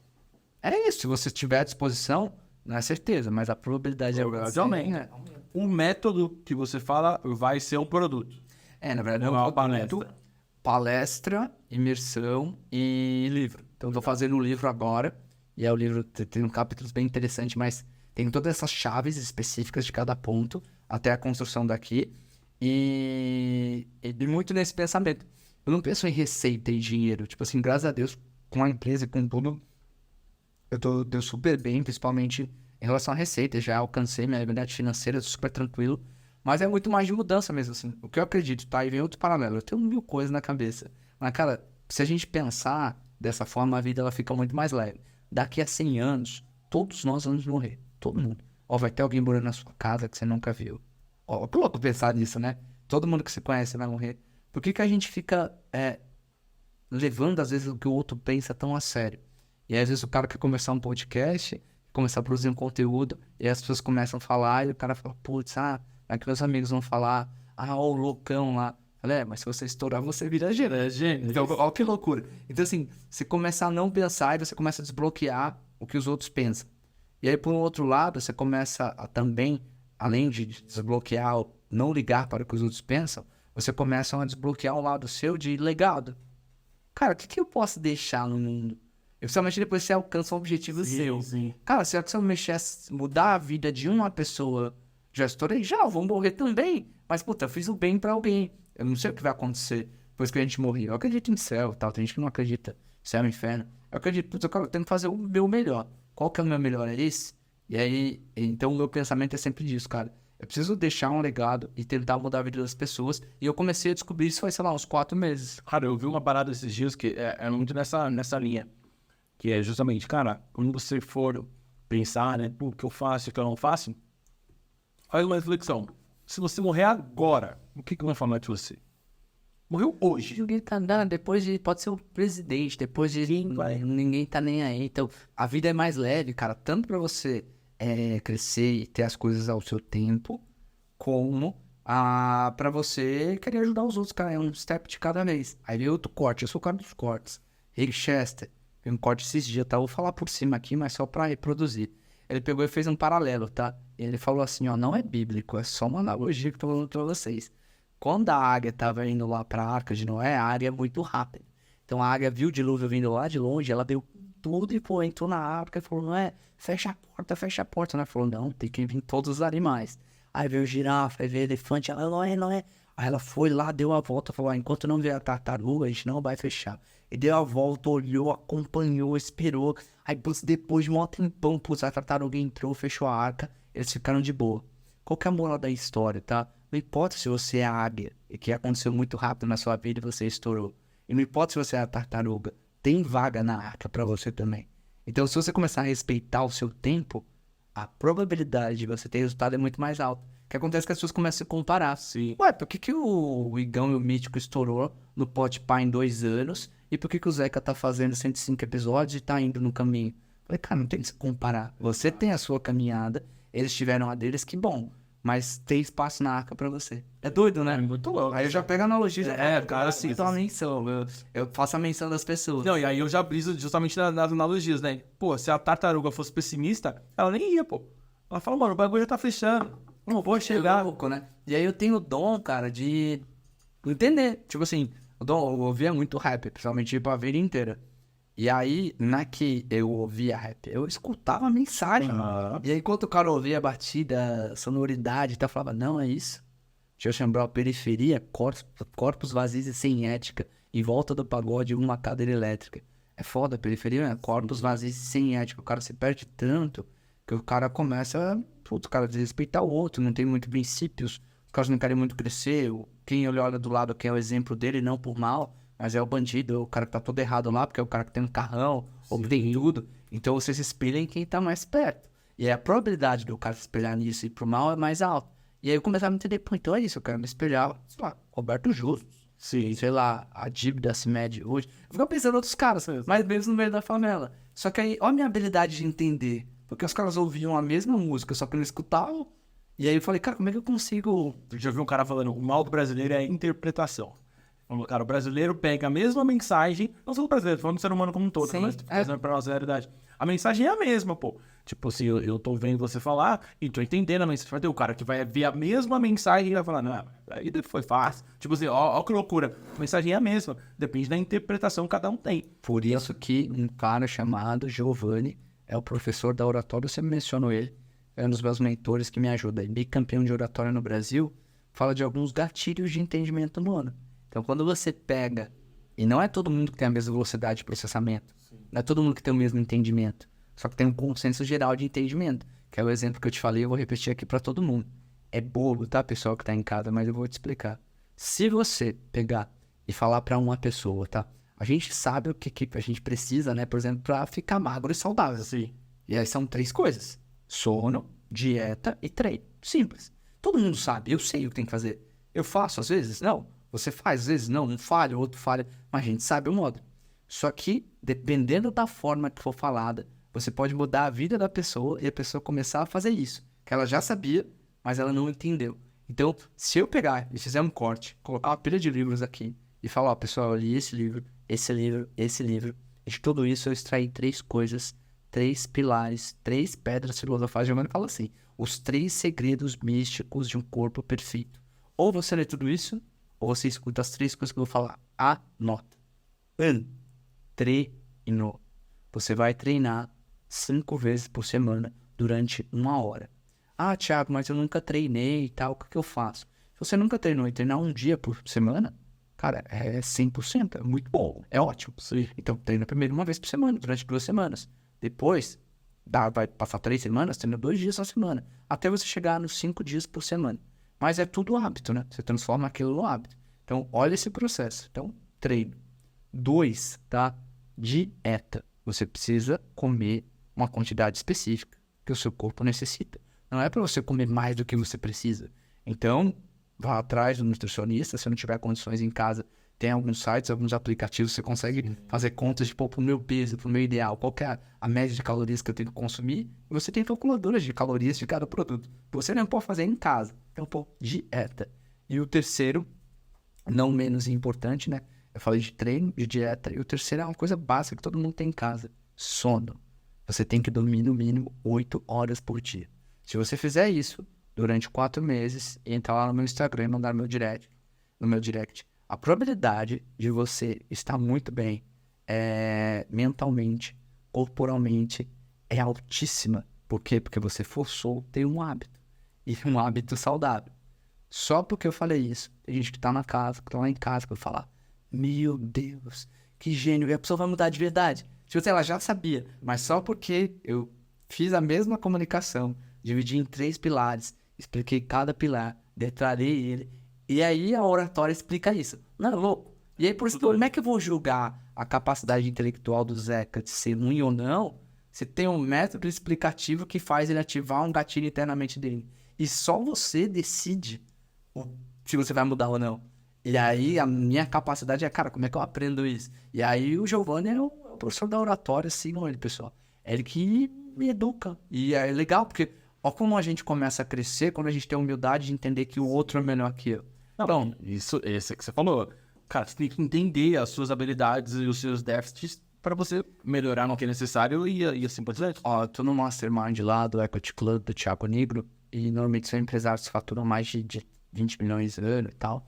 é isso, se você estiver à disposição, não é certeza, mas a probabilidade
Também,
né?
O método que você fala vai ser um produto.
Na verdade,
Não é uma
palestra, imersão e livro. Então, eu tô fazendo um livro agora, e é o livro, tem um capítulo bem interessante, mas tem todas essas chaves específicas de cada ponto, até a construção daqui, e muito nesse pensamento. Eu não penso em receita e dinheiro, tipo assim, graças a Deus, com a empresa e com tudo, deu super bem, principalmente em relação à receita, já alcancei minha liberdade financeira, super tranquilo, mas é muito mais de mudança mesmo, assim, o que eu acredito, tá? E vem outro paralelo, eu tenho 1000 coisas na cabeça, mas, cara, se a gente pensar dessa forma, a vida ela fica muito mais leve. Daqui a 100 anos, todos nós vamos morrer, todo mundo. Ó, vai ter alguém morando na sua casa que você nunca viu. Ó, que louco pensar nisso, né? Todo mundo que você conhece vai morrer. Por que a gente fica levando, às vezes, o que o outro pensa tão a sério? E aí, às vezes o cara quer começar um podcast, começar a produzir um conteúdo, e aí as pessoas começam a falar, e o cara fala, putz, é que meus amigos vão falar, ó, o loucão lá. Falei, mas se você estourar, você vira gênio. Então, ó, que loucura. Então, assim, você começa a não pensar e você começa a desbloquear o que os outros pensam. E aí, por um outro lado, você começa a também, além de desbloquear, não ligar para o que os outros pensam, você começa a desbloquear um lado seu de legado. Cara, o que eu posso deixar no mundo? Principalmente depois que você alcança um objetivo seu.
Sim.
Cara, se eu mudar a vida de uma pessoa, já estourei, já, eu vou morrer também. Mas, puta, eu fiz o bem pra alguém. Eu não sei o que vai acontecer depois que a gente morrer. Eu acredito em céu e tal, tem gente que não acredita. Céu e inferno. Eu acredito, puta, eu tenho que fazer o meu melhor. Qual que é o meu melhor? É esse? E aí, então o meu pensamento é sempre disso, cara. Eu preciso deixar um legado e tentar mudar a vida das pessoas. E eu comecei a descobrir isso faz, sei lá, uns 4 meses.
Cara, eu vi uma parada esses dias que é muito nessa linha. Que é justamente, cara, quando você for pensar, né, o que eu faço e o que eu não faço, faz uma reflexão. Se você morrer agora, o que vai falar de você? Morreu hoje.
Ninguém tá andando, depois de... Pode ser o presidente, depois de... Ninguém tá nem aí. Então, a vida é mais leve, cara. Tanto pra você crescer e ter as coisas ao seu tempo, como pra você querer ajudar os outros, cara. É um step de cada vez. Aí vem outro corte. Eu sou o cara dos cortes. Rick Chester. Tem um corte esses dias, tá? Eu vou falar por cima aqui, mas só pra reproduzir. Ele pegou e fez um paralelo, tá? Ele falou assim, ó, não é bíblico, é só uma analogia que eu tô falando pra vocês. Quando a águia tava indo lá pra Arca de Noé, a águia é muito rápida. Então a águia viu o dilúvio vindo lá de longe, ela deu tudo e pô, entrou na arca e falou, Noé, fecha a porta. Ela falou, não, tem que vir todos os animais. Aí veio girafa, aí veio elefante, ela, Noé. Aí ela foi lá, deu a volta, falou, enquanto não vier a tartaruga, a gente não vai fechar. E deu a volta, olhou, acompanhou, esperou. Aí depois de um tempão, a tartaruga entrou, fechou a arca, eles ficaram de boa. Qual que é a moral da história, tá? Não importa se você é a águia, e que aconteceu muito rápido na sua vida e você estourou. E não importa se você é a tartaruga, tem vaga na arca pra você também. Então, se você começar a respeitar o seu tempo, a probabilidade de você ter resultado é muito mais alta. O que acontece é que as pessoas começam a se comparar.
Sim.
Ué, por que o Igão e o Mítico estourou no Podpah em 2 anos? E por que o Zeca tá fazendo 105 episódios e tá indo no caminho? Falei, cara, não tem que se comparar. Você tem a sua caminhada, eles tiveram a deles, que bom. Mas tem espaço na arca pra você. É doido, né?
É muito louco.
Aí eu já pego a analogia.
Cara, assim.
Então a menção. Eu faço a menção das pessoas.
Não, e aí eu já briso justamente nas analogias, né? Pô, se a tartaruga fosse pessimista, ela nem ia, pô. Ela fala, mano, o bagulho já tá fechando. Não vou chegar.
É louco, né? E aí eu tenho o dom, cara, de entender. Tipo assim, eu ouvia muito rap, principalmente tipo, a vida inteira. E aí, na que eu ouvia rap, eu escutava a mensagem. E aí, enquanto o cara ouvia a batida, a sonoridade e tal, eu falava, não, é isso. Deixa eu lembrar a periferia, corpos vazios e sem ética. Em volta do pagode, uma cadeira elétrica. É foda, a periferia, né? Corpos vazios sem ética. O cara se perde tanto que o cara começa putz, o cara desrespeitar o outro, não tem muito princípios. Os caras não querem muito crescer. Quem ele olha do lado que é o exemplo dele, não por mal, mas é o bandido, é o cara que tá todo errado lá, porque é o cara que tem um carrão, ou que tem tudo. Então você se espelha em quem tá mais perto. E aí a probabilidade do cara se espelhar nisso e pro mal é mais alta. E aí eu começava a entender, pô, então é isso, eu quero me espelhar, sei lá, Roberto Justus.
Sim.
Sei lá, a dívida se mede hoje. Eu fico pensando em outros caras, mas mesmo no meio da favela. Só que aí, olha a minha habilidade de entender. Porque os caras ouviam a mesma música, só que não escutavam. E aí eu falei, cara, como é que eu consigo...
Eu já vi um cara falando, o mal do brasileiro é a interpretação. Cara, o brasileiro pega a mesma mensagem, não só o brasileiro, falando do ser humano como um todo,
Sim,
mas trazendo pra nossa realidade. A mensagem é a mesma, pô. Tipo assim, eu tô vendo você falar e tô entendendo a mensagem. Vai ter o cara que vai ver a mesma mensagem e vai falar, não, aí foi fácil. Tipo assim, ó que loucura. A mensagem é a mesma, depende da interpretação que cada um tem.
Por isso que um cara chamado Giovanni é o professor da oratória, eu sempre menciono ele, é um dos meus mentores que me ajuda. Ele é bicampeão de oratória no Brasil, fala de alguns gatilhos de entendimento humano. Então, quando você pega, e não é todo mundo que tem a mesma velocidade de processamento, não é todo mundo que tem o mesmo entendimento, só que tem um consenso geral de entendimento, que é o exemplo que eu te falei, eu vou repetir aqui para todo mundo. É bobo, tá, pessoal que tá em casa, mas eu vou te explicar. Se você pegar e falar para uma pessoa, tá? A gente sabe o que a gente precisa, né, por exemplo, para ficar magro e saudável.
Sim.
E aí são 3 coisas: sono, dieta e treino. Simples. Todo mundo sabe, eu sei o que tem que fazer. Eu faço às vezes? Não. Você faz às vezes? Não. Um falha, o outro falha. Mas a gente sabe o modo. Só que, dependendo da forma que for falada, você pode mudar a vida da pessoa e a pessoa começar a fazer isso. Que ela já sabia, mas ela não entendeu. Então, se eu pegar e fizer um corte, colocar uma pilha de livros aqui e falar, ó, pessoal, eu li esse livro, esse livro, esse livro, e de tudo isso eu extraí 3 coisas, 3 pilares, 3 pedras filosofais. Giovanni fala assim, os 3 segredos místicos de um corpo perfeito. Ou você lê tudo isso, ou você escuta as 3 coisas que eu vou falar. Anota. Treino. Você vai treinar 5 vezes por semana durante 1 hora. Ah, Thiago, mas eu nunca treinei e tal, o que eu faço? Se você nunca treinou e treinar 1 dia por semana, cara, é 100%, é muito bom, é ótimo.
Sim.
Então, treina primeiro 1 vez por semana, durante 2 semanas. Depois, vai passar 3 semanas, treina 2 dias na semana, até você chegar nos 5 dias por semana. Mas é tudo hábito, né? Você transforma aquilo no hábito. Então, olha esse processo. Então, treino. 2, tá? Dieta. Você precisa comer uma quantidade específica que o seu corpo necessita. Não é para você comer mais do que você precisa. Então, vá atrás do nutricionista. Se não tiver condições em casa, tem alguns sites, alguns aplicativos, você consegue fazer contas de, pô, pro meu peso, pro meu ideal, qual que é a média de calorias que eu tenho que consumir. E você tem calculadoras de calorias de cada produto. Você não pode fazer em casa. Então, pô, dieta. E o terceiro, não menos importante, né? Eu falei de treino, de dieta. E o terceiro é uma coisa básica que todo mundo tem em casa. Sono. Você tem que dormir no mínimo 8 horas por dia. Se você fizer isso durante 4 meses e entrar lá no meu Instagram e mandar no meu direct, a probabilidade de você estar muito bem mentalmente, corporalmente, é altíssima. Por quê? Porque você forçou ter um hábito. E um hábito saudável. Só porque eu falei isso, tem gente que tá na casa, que tá lá em casa, que vai falar, meu Deus, que gênio, e a pessoa vai mudar de verdade. Tipo assim, ela já sabia, mas só porque eu fiz a mesma comunicação, dividi em 3 pilares, expliquei cada pilar, detalhei ele, e aí a oratória explica isso. Não é louco? E aí, por isso, como é que eu vou julgar a capacidade intelectual do Zeca de ser ruim ou não, se tem um método explicativo que faz ele ativar um gatilho internamente dele? E só você decide se você vai mudar ou não. E aí, a minha capacidade é, cara, como é que eu aprendo isso? E aí, o Giovanni é o professor da oratória, sigam ele, pessoal. É ele que me educa. E é legal, porque ó como a gente começa a crescer quando a gente tem a humildade de entender que o outro é melhor que eu.
Então, esse que você falou. Cara, você tem que entender as suas habilidades e os seus déficits para você melhorar no que é necessário e assim por diante.
Ó, eu tô no Mastermind lá do Equity Club do Thiago Negro. E normalmente são empresários que faturam mais de 20 milhões ano e tal.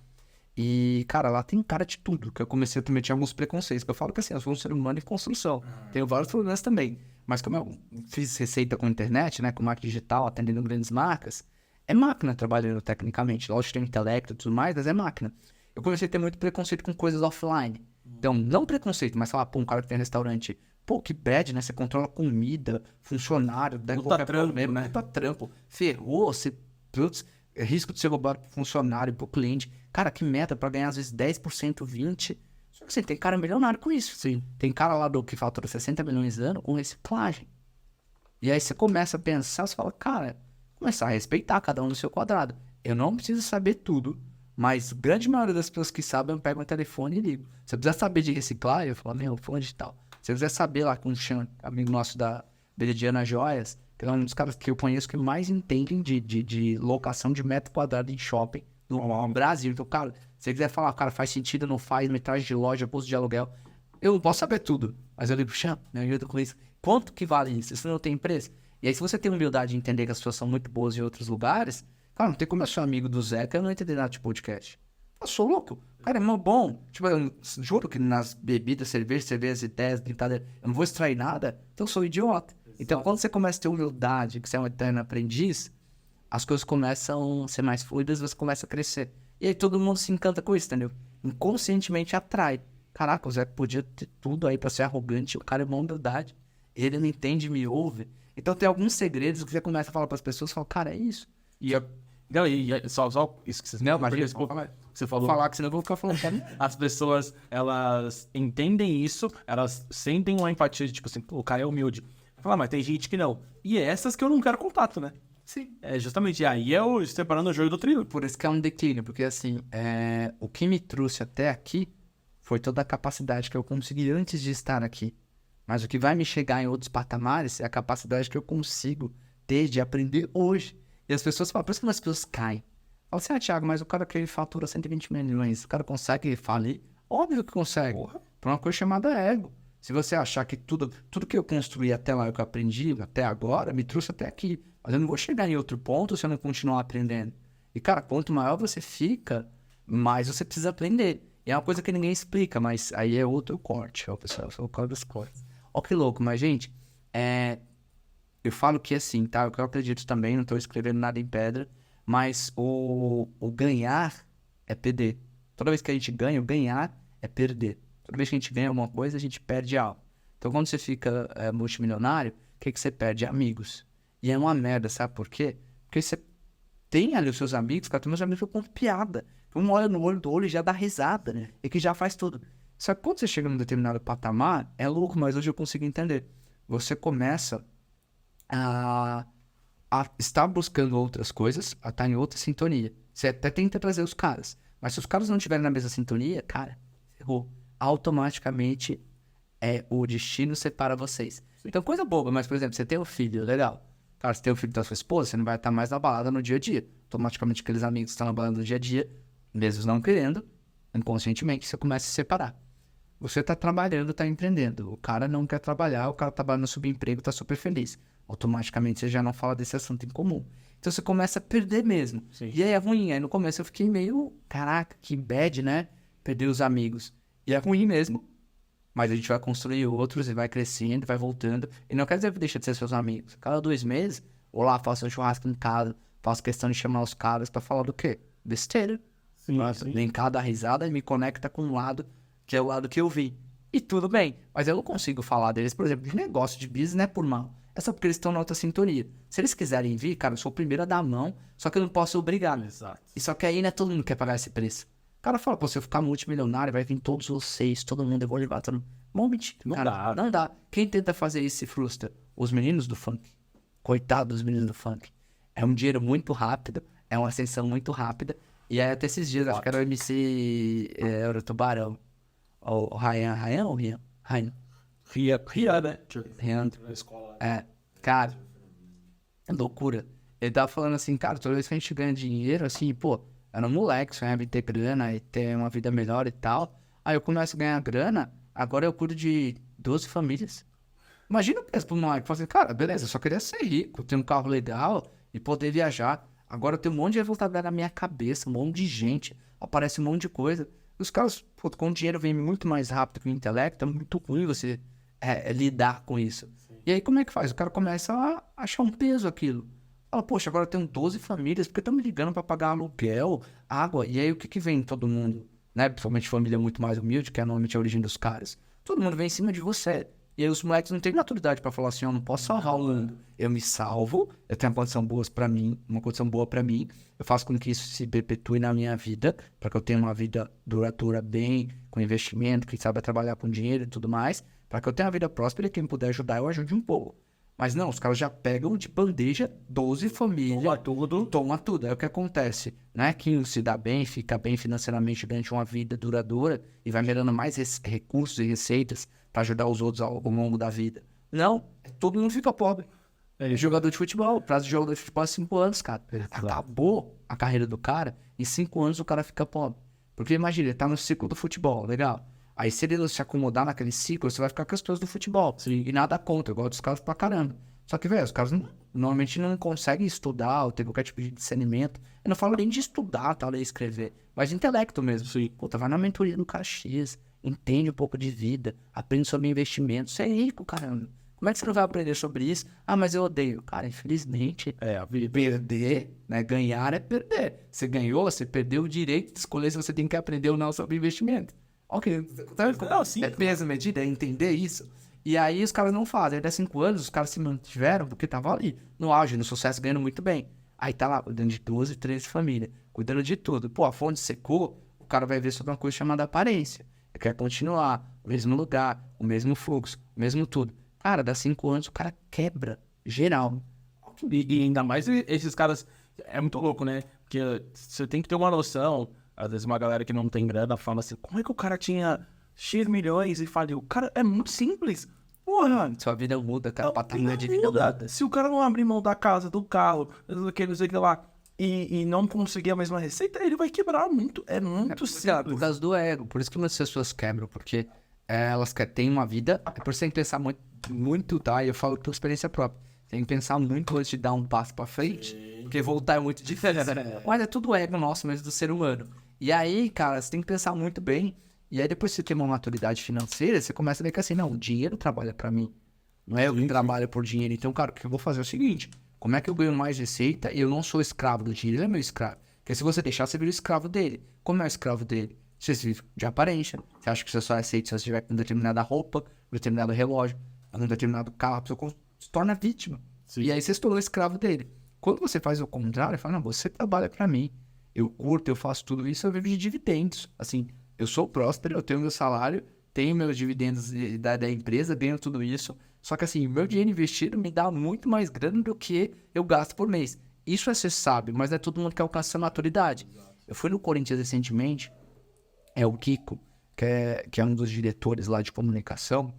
E, cara, lá tem cara de tudo. Que eu comecei a também tinha alguns preconceitos. Que eu falo que assim, eu sou um ser humano em construção. Tenho vários problemas também. Mas como eu fiz receita com internet, né? Com marketing digital, atendendo grandes marcas. É máquina trabalhando tecnicamente. Lógico que tem intelecto e tudo mais, mas é máquina. Eu comecei a ter muito preconceito com coisas offline. Então, não preconceito, mas falar, pô, um cara que tem restaurante, pô, que bad, né? Você controla comida, funcionário, dá qualquer problema, puta trampo. Ferrou, você, putz, é risco de ser roubado pro funcionário, pro cliente. Cara, que meta pra ganhar às vezes 10%, 20%. Só que assim, tem cara milionário com isso.
Sim.
Tem cara lá que fatura 60 milhões de anos com reciclagem. E aí você começa a pensar, você fala, cara, começar a respeitar cada um no seu quadrado. Eu não preciso saber tudo, mas a grande maioria das pessoas que sabem, eu pego o telefone e ligo. Se eu precisar saber de reciclar, eu falo, meu, fulano de tal. Se eu quiser saber lá com o Chan, amigo nosso da Veridiana Joias, que é um dos caras que eu conheço que mais entendem de locação de metro quadrado em shopping no Brasil. Então, cara, se você quiser falar, cara, faz sentido, não faz, metragem de loja, custo de aluguel, eu não posso saber tudo. Mas eu ligo, Chan, me ajuda com isso. Quanto que vale isso? Isso não tem preço? E aí, se você tem humildade de entender que as pessoas são muito boas em outros lugares, cara, não tem como eu ser amigo do Zeca e eu não entender nada de podcast. Eu sou louco. Cara, é mó bom. Tipo, eu juro que nas bebidas, cervejas, ideias, brincadeira, eu não vou extrair nada, então eu sou idiota. Então, quando você começa a ter humildade, que você é um eterno aprendiz, as coisas começam a ser mais fluidas, você começa a crescer. E aí todo mundo se encanta com isso, entendeu? Inconscientemente atrai. Caraca, o Zeca podia ter tudo aí pra ser arrogante, o cara é uma humildade. Ele não entende, me ouve. Então tem alguns segredos que você começa a falar pras pessoas, fala, cara, é isso.
Não, só isso que você...
Não, imagina,
você falou.
falar que senão eu vou ficar falando.
As pessoas, elas entendem isso, elas sentem uma empatia de tipo assim, pô, o cara é humilde. Fala, mas tem gente que não. E é essas que eu não quero contato, né?
Sim.
É justamente, aí é o separando o joio do trigo.
Por isso que é um declínio, porque assim, o que me trouxe até aqui foi toda a capacidade que eu consegui antes de estar aqui. Mas o que vai me chegar em outros patamares é a capacidade que eu consigo ter de aprender hoje. E as pessoas falam, por isso que as pessoas caem. Fala assim, Thiago, mas o cara que ele fatura 120 milhões, o cara consegue falir? Óbvio que consegue.
Porra.
Por uma coisa chamada ego. Se você achar que tudo que eu construí até lá, que eu aprendi até agora, me trouxe até aqui. Mas eu não vou chegar em outro ponto se eu não continuar aprendendo. E, cara, quanto maior você fica, mais você precisa aprender. E é uma coisa que ninguém explica, mas aí é outro corte, ó, pessoal. Eu sou o corte dos cortes. Ó que louco, mas, gente, eu falo que assim, tá? Eu acredito também, não tô escrevendo nada em pedra, mas o ganhar é perder. Toda vez que a gente ganha, o ganhar é perder. Toda vez que a gente ganha alguma coisa, a gente perde algo. Então, quando você fica multimilionário, o que você perde? Amigos. E é uma merda, sabe por quê? Porque você tem ali os seus amigos, cara, tem meus amigos que eu conto piada. Um olha no olho do olho e já dá risada, né? E que já faz tudo. Só que quando você chega num determinado patamar, é louco, mas hoje eu consigo entender. Você começa a estar buscando outras coisas, a estar em outra sintonia. Você até tenta trazer os caras, mas se os caras não estiverem na mesma sintonia, cara, ferrou. Automaticamente o destino separa vocês. Sim. Então, coisa boba, mas, por exemplo, você tem um filho, legal. Cara, você tem um filho da sua esposa, você não vai estar mais na balada no dia a dia. Automaticamente, aqueles amigos que estão na balada no dia a dia, mesmo não querendo, inconscientemente, você começa a se separar. Você tá trabalhando, tá empreendendo. O cara não quer trabalhar, o cara trabalha no subemprego, tá super feliz. Automaticamente você já não fala desse assunto em comum. Então você começa a perder mesmo.
Sim.
E aí é ruim. Aí no começo eu fiquei meio, caraca, que bad, né? Perder os amigos. E é ruim mesmo. Mas a gente vai construir outros e vai crescendo, vai voltando. E não quer dizer que deixa de ser seus amigos. Cada 2 meses, vou lá, faço um churrasco em casa, faço questão de chamar os caras pra falar do quê? Besteira.
Sim.
Vem cá dar risada e me conecta com um lado que é o lado que eu vi. E tudo bem, mas eu não consigo falar deles, por exemplo, de negócio, de business, não é por mal. É só porque eles estão na outra sintonia. Se eles quiserem vir, cara, eu sou o primeiro a dar a mão, só que eu não posso obrigar.
Exato.
E só que aí, né, todo mundo quer pagar esse preço. O cara fala, pô, se eu ficar multimilionário, vai vir todos vocês, todo mundo, eu vou levar todo mundo. Bom, mentira,
Não
cara,
dá.
não dá. Quem tenta fazer isso se frustra. Os meninos do funk. Coitado dos meninos do funk. É um dinheiro muito rápido, é uma ascensão muito rápida. E aí até esses dias, acho que era o MC, era o Tubarão. O Ryan ou Rian? Ryan.
Ria, né?
Rian.
Na escola.
Cara, é loucura. Ele tava falando assim, cara, toda vez que a gente ganha dinheiro, assim, pô, era um moleque, sonhava em ter grana e ter uma vida melhor e tal. Aí eu começo a ganhar grana, agora eu cuido de 12 famílias. Imagina o peso pro moleque, fala assim, cara, beleza, eu só queria ser rico, ter um carro legal e poder viajar. Agora eu tenho um monte de responsabilidade na minha cabeça, um monte de gente, aparece um monte de coisa. E os caras, pô, com o dinheiro vem muito mais rápido que o intelecto, é muito ruim você lidar com isso. Sim. E aí como é que faz? O cara começa a achar um peso aquilo. Fala, poxa, agora eu tenho 12 famílias, porque estão me ligando para pagar aluguel, água, e aí o que vem todo mundo? né? Principalmente família muito mais humilde, que é normalmente a origem dos caras. Todo mundo vem em cima de você. E aí os moleques não têm maturidade pra falar assim, eu não posso salvar o mundo. Eu me salvo, eu tenho uma condição boa pra mim, eu faço com que isso se perpetue na minha vida, para que eu tenha uma vida duradoura bem, com investimento, que saiba trabalhar com dinheiro e tudo mais, para que eu tenha uma vida próspera e quem puder ajudar, eu ajude um pouco. Mas não, os caras já pegam de bandeja 12 famílias. Toma tudo. Aí o que acontece? Não é que se dá bem, fica bem financeiramente durante uma vida duradoura e vai gerando mais recursos e receitas para ajudar os outros ao longo da vida. Não, todo mundo fica pobre. Jogador de futebol, o prazo de jogador de futebol é 5 anos, cara. Acabou a carreira do cara, em 5 anos o cara fica pobre. Porque imagina, ele tá no ciclo do futebol, legal. Aí se ele se acomodar naquele ciclo, você vai ficar com as coisas do futebol. Sim. E nada contra, eu gosto dos caras pra caramba. Só que, velho, os caras normalmente não conseguem estudar ou ter qualquer tipo de discernimento. Eu não falo nem de estudar, tal, ler e escrever, mas de intelecto mesmo. Sim. Puta, vai na mentoria do cara X, entende um pouco de vida, aprende sobre investimento. Você é rico, caramba. Como é que você não vai aprender sobre isso? Ah, mas eu odeio. Cara, infelizmente, perder, né? Ganhar é perder. Você ganhou, você perdeu o direito de escolher se você tem que aprender ou não sobre investimento. Ok, não, sim. É peso medida, é entender isso. E aí os caras não fazem. Aí, 5 anos, os caras se mantiveram porque estavam ali, no auge, no sucesso, ganhando muito bem. Aí tá lá, cuidando de 12, 13 famílias, cuidando de tudo. Pô, a fonte secou, o cara vai ver sobre uma coisa chamada aparência. Ele quer continuar, o mesmo lugar, o mesmo fluxo, o mesmo tudo. Cara, dá 5 anos, o cara quebra, geral.
E ainda mais esses caras, é muito louco, né? Porque você tem que ter uma noção. Às vezes uma galera que não tem grana fala assim, como é que o cara tinha X milhões e faliu? Cara, é muito simples. Porra.
Sua vida muda, cara, patamar de vida muda.
Se o cara não abrir mão da casa, do carro, daquele, não sei o que lá, e não conseguir a mesma receita, ele vai quebrar muito. É muito simples.
Por causa do ego. Por isso que muitas pessoas quebram, porque elas têm uma vida. É por isso que tem que pensar muito, tá? E eu falo por experiência própria. Tem que pensar muito antes de dar um passo pra frente, porque voltar é muito difícil. Mas é tudo ego nosso mesmo do ser humano. E aí, cara, você tem que pensar muito bem. E aí, depois que você tem uma maturidade financeira, você começa a ver que assim, não, o dinheiro trabalha pra mim. Não é eu que trabalho por dinheiro. Então, cara, o que eu vou fazer é o seguinte: como é que eu ganho mais receita e eu não sou escravo do dinheiro? Ele é meu escravo. Porque se você deixar, você vira escravo dele. Como é o escravo dele? Você vive de aparência. Você acha que você só aceita se você tiver com determinada roupa, um determinado relógio, um determinado carro, você se torna vítima. Sim. E aí você se tornou escravo dele. Quando você faz o contrário, fala, não, você trabalha pra mim. Eu curto, eu faço tudo isso, eu vivo de dividendos. Assim, eu sou próspero, eu tenho meu salário, tenho meus dividendos da empresa, ganho tudo isso. Só que assim, meu dinheiro investido me dá muito mais grana do que eu gasto por mês. Isso é ser sábio, mas não é todo mundo que alcança essa maturidade. Eu fui no Corinthians recentemente, o Kiko, que é um dos diretores lá de comunicação.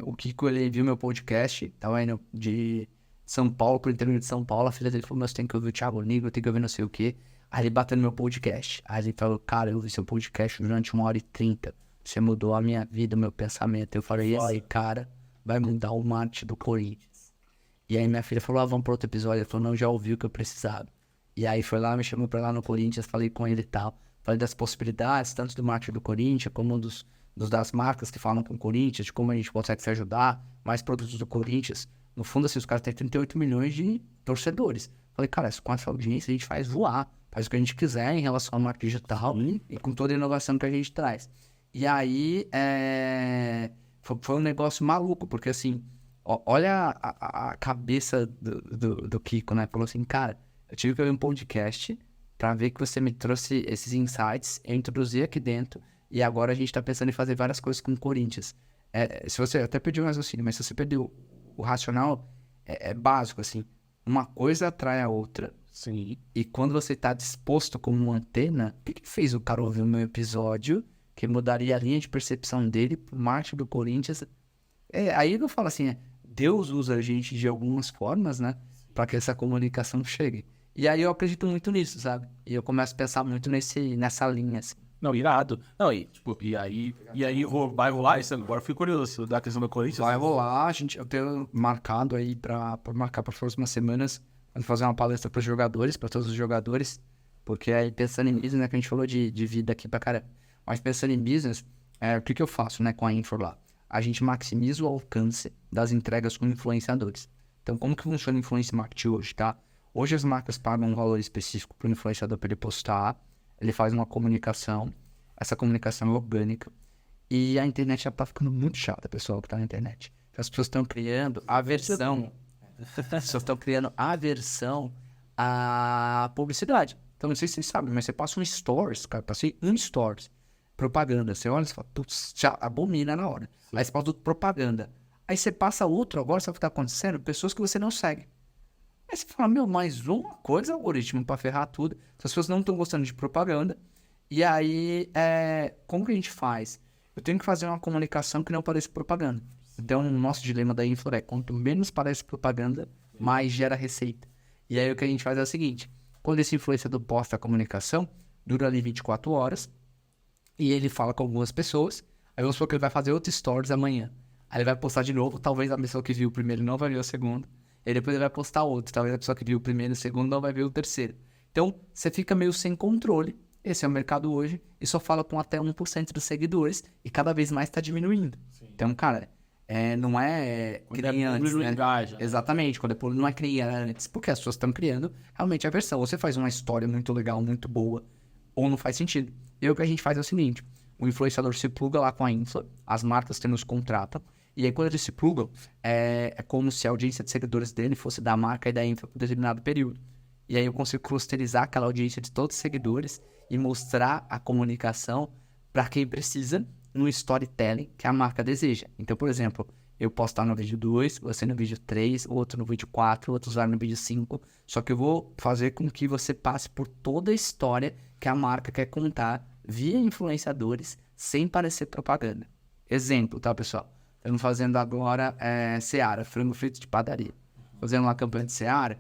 O Kiko, ele viu meu podcast, tava indo de São Paulo pro interior de São Paulo. A filha dele falou, mas tem que ouvir o Thiago Negro, tem que ouvir não sei o quê. Aí ele bateu no meu podcast. Aí ele falou, cara, eu ouvi seu podcast durante 1h30. Você mudou a minha vida, o meu pensamento. Eu falei, e aí, cara, vai mudar o marketing do Corinthians. E aí minha filha falou, vamos pro outro episódio. Ele falou, não, já ouvi o que eu precisava. E aí foi lá, me chamou pra lá no Corinthians, falei com ele e tal. Falei das possibilidades, tanto do marketing do Corinthians, como das marcas que falam com o Corinthians, de como a gente consegue se ajudar, mais produtos do Corinthians. No fundo, assim, os caras têm 38 milhões de torcedores. Falei, cara, com essa audiência a gente faz voar, faz o que a gente quiser em relação ao marketing digital e com toda a inovação que a gente traz. E aí, foi um negócio maluco, porque assim, olha a cabeça do Kiko, né? Falou assim, cara, eu tive que ouvir um podcast pra ver que você me trouxe esses insights, eu introduzi aqui dentro, e agora a gente tá pensando em fazer várias coisas com o Corinthians. Se você até perdeu o raciocínio, mas se você perdeu o racional, é básico, assim. Uma coisa atrai a outra.
Sim.
E quando você tá disposto como uma antena, o que fez o cara ouvir o meu episódio, que mudaria a linha de percepção dele pro marketing do Corinthians? Aí eu falo assim, Deus usa a gente de algumas formas, né? Pra que essa comunicação chegue. E aí eu acredito muito nisso, sabe? E eu começo a pensar muito nessa linha, assim.
Não, irado. Não, e aí vai rolar isso? Agora eu fico curioso da questão do Corinthians.
Vai rolar, eu tenho marcado aí pra marcar para as próximas semanas, fazer uma palestra para os jogadores, para todos os jogadores, porque aí pensando em business, né, que a gente falou de vida aqui pra caramba, mas pensando em business, o que eu faço, né, com a Info lá? A gente maximiza o alcance das entregas com influenciadores. Então, como que funciona o Influencer Marketing hoje, tá? Hoje as marcas pagam um valor específico para o influenciador para ele postar, ele faz uma comunicação, essa comunicação é orgânica. E a internet já tá ficando muito chata, pessoal, que tá na internet. As pessoas estão criando aversão. As pessoas estão criando aversão à publicidade. Então, não sei se vocês sabem, mas você passa um stories, cara, passei um stories, propaganda. Você olha e fala, putz, já abomina na hora. Aí você passa outro propaganda. Aí você passa outro, agora sabe o que tá acontecendo? Pessoas que você não segue. Aí você fala, meu, mais uma coisa, algoritmo, pra ferrar tudo. Então, as pessoas não estão gostando de propaganda. E aí, como que a gente faz? Eu tenho que fazer uma comunicação que não pareça propaganda. Então, o nosso dilema da Influ é, quanto menos parece propaganda, mais gera receita. E aí, o que a gente faz é o seguinte, quando esse influenciador posta a comunicação, dura ali 24 horas, e ele fala com algumas pessoas, aí vamos supor que ele vai fazer outro stories amanhã. Aí ele vai postar de novo, talvez a pessoa que viu o primeiro não vai ver o segundo, e depois ele vai postar outro, talvez a pessoa que viu o primeiro e o segundo não vai ver o terceiro. Então, você fica meio sem controle. Esse é o mercado hoje, e só fala com até 1% dos seguidores, e cada vez mais está diminuindo. Sim. Então, cara, não é que nem antes, né? Exatamente, quando não é que nem antes, porque as pessoas estão criando realmente a versão. Ou você faz uma história muito legal, muito boa, ou não faz sentido. E o que a gente faz é o seguinte, o influenciador se pluga lá com a infla, as marcas que nos contratam, e aí quando eles se plugam, é como se a audiência de seguidores dele fosse da marca e da infla por determinado período. E aí eu consigo clusterizar aquela audiência de todos os seguidores e mostrar a comunicação para quem precisa no storytelling que a marca deseja. Então, por exemplo, eu posso estar no vídeo 2, você no vídeo 3, outro no vídeo 4, outro usuário no vídeo 5, só que eu vou fazer com que você passe por toda a história que a marca quer contar via influenciadores sem parecer propaganda. Exemplo, tá, pessoal? Estamos fazendo agora Seara, frango frito de padaria. Fazendo uma campanha de Seara,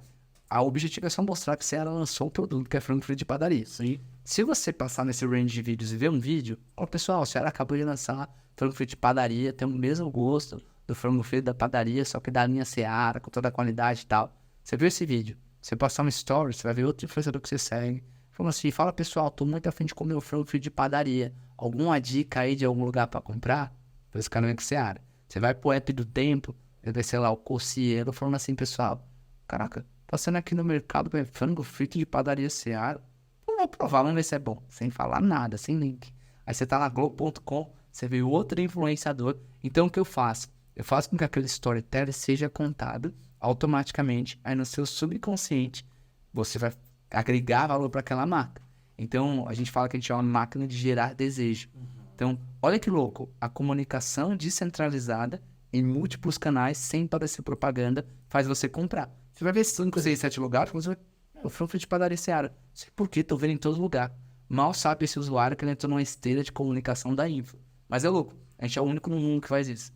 o objetivo é só mostrar que a Seara lançou um produto que é frango frito de padaria. Sim. Se você passar nesse range de vídeos e ver um vídeo, pessoal, a Seara acabou de lançar frango frito de padaria, tem o mesmo gosto do frango frito da padaria, só que da linha Seara, com toda a qualidade e tal. Você viu esse vídeo, você passar um story, você vai ver outro influenciador que você segue. Falando assim, fala pessoal, tô muito afim de comer o frango frito de padaria. Alguma dica aí de algum lugar pra comprar? Esse cara não é que Seara. Você vai pro app do Tempo, ele vai, sei lá, o Cocielo, falando assim, pessoal, caraca, passando aqui no mercado, frango frito de padaria Seara. Vou provar, vamos ver se é bom. Sem falar nada, sem link. Aí você tá na Globo.com, você vê outro influenciador. Então o que eu faço? Eu faço com que aquele storytelling seja contado automaticamente. Aí no seu subconsciente, você vai agregar valor para aquela marca. Então a gente fala que a gente é uma máquina de gerar desejo. Então, olha que louco. A comunicação descentralizada em múltiplos canais, sem parecer propaganda, faz você comprar. Você vai ver 5, 6, 7 lugares, você vai... O frango frito de padaria Seara. Não sei por que, tô vendo em todo lugar. Mal sabe esse usuário que ele entrou numa esteira de comunicação da info. Mas é louco. A gente é o único no mundo que faz isso.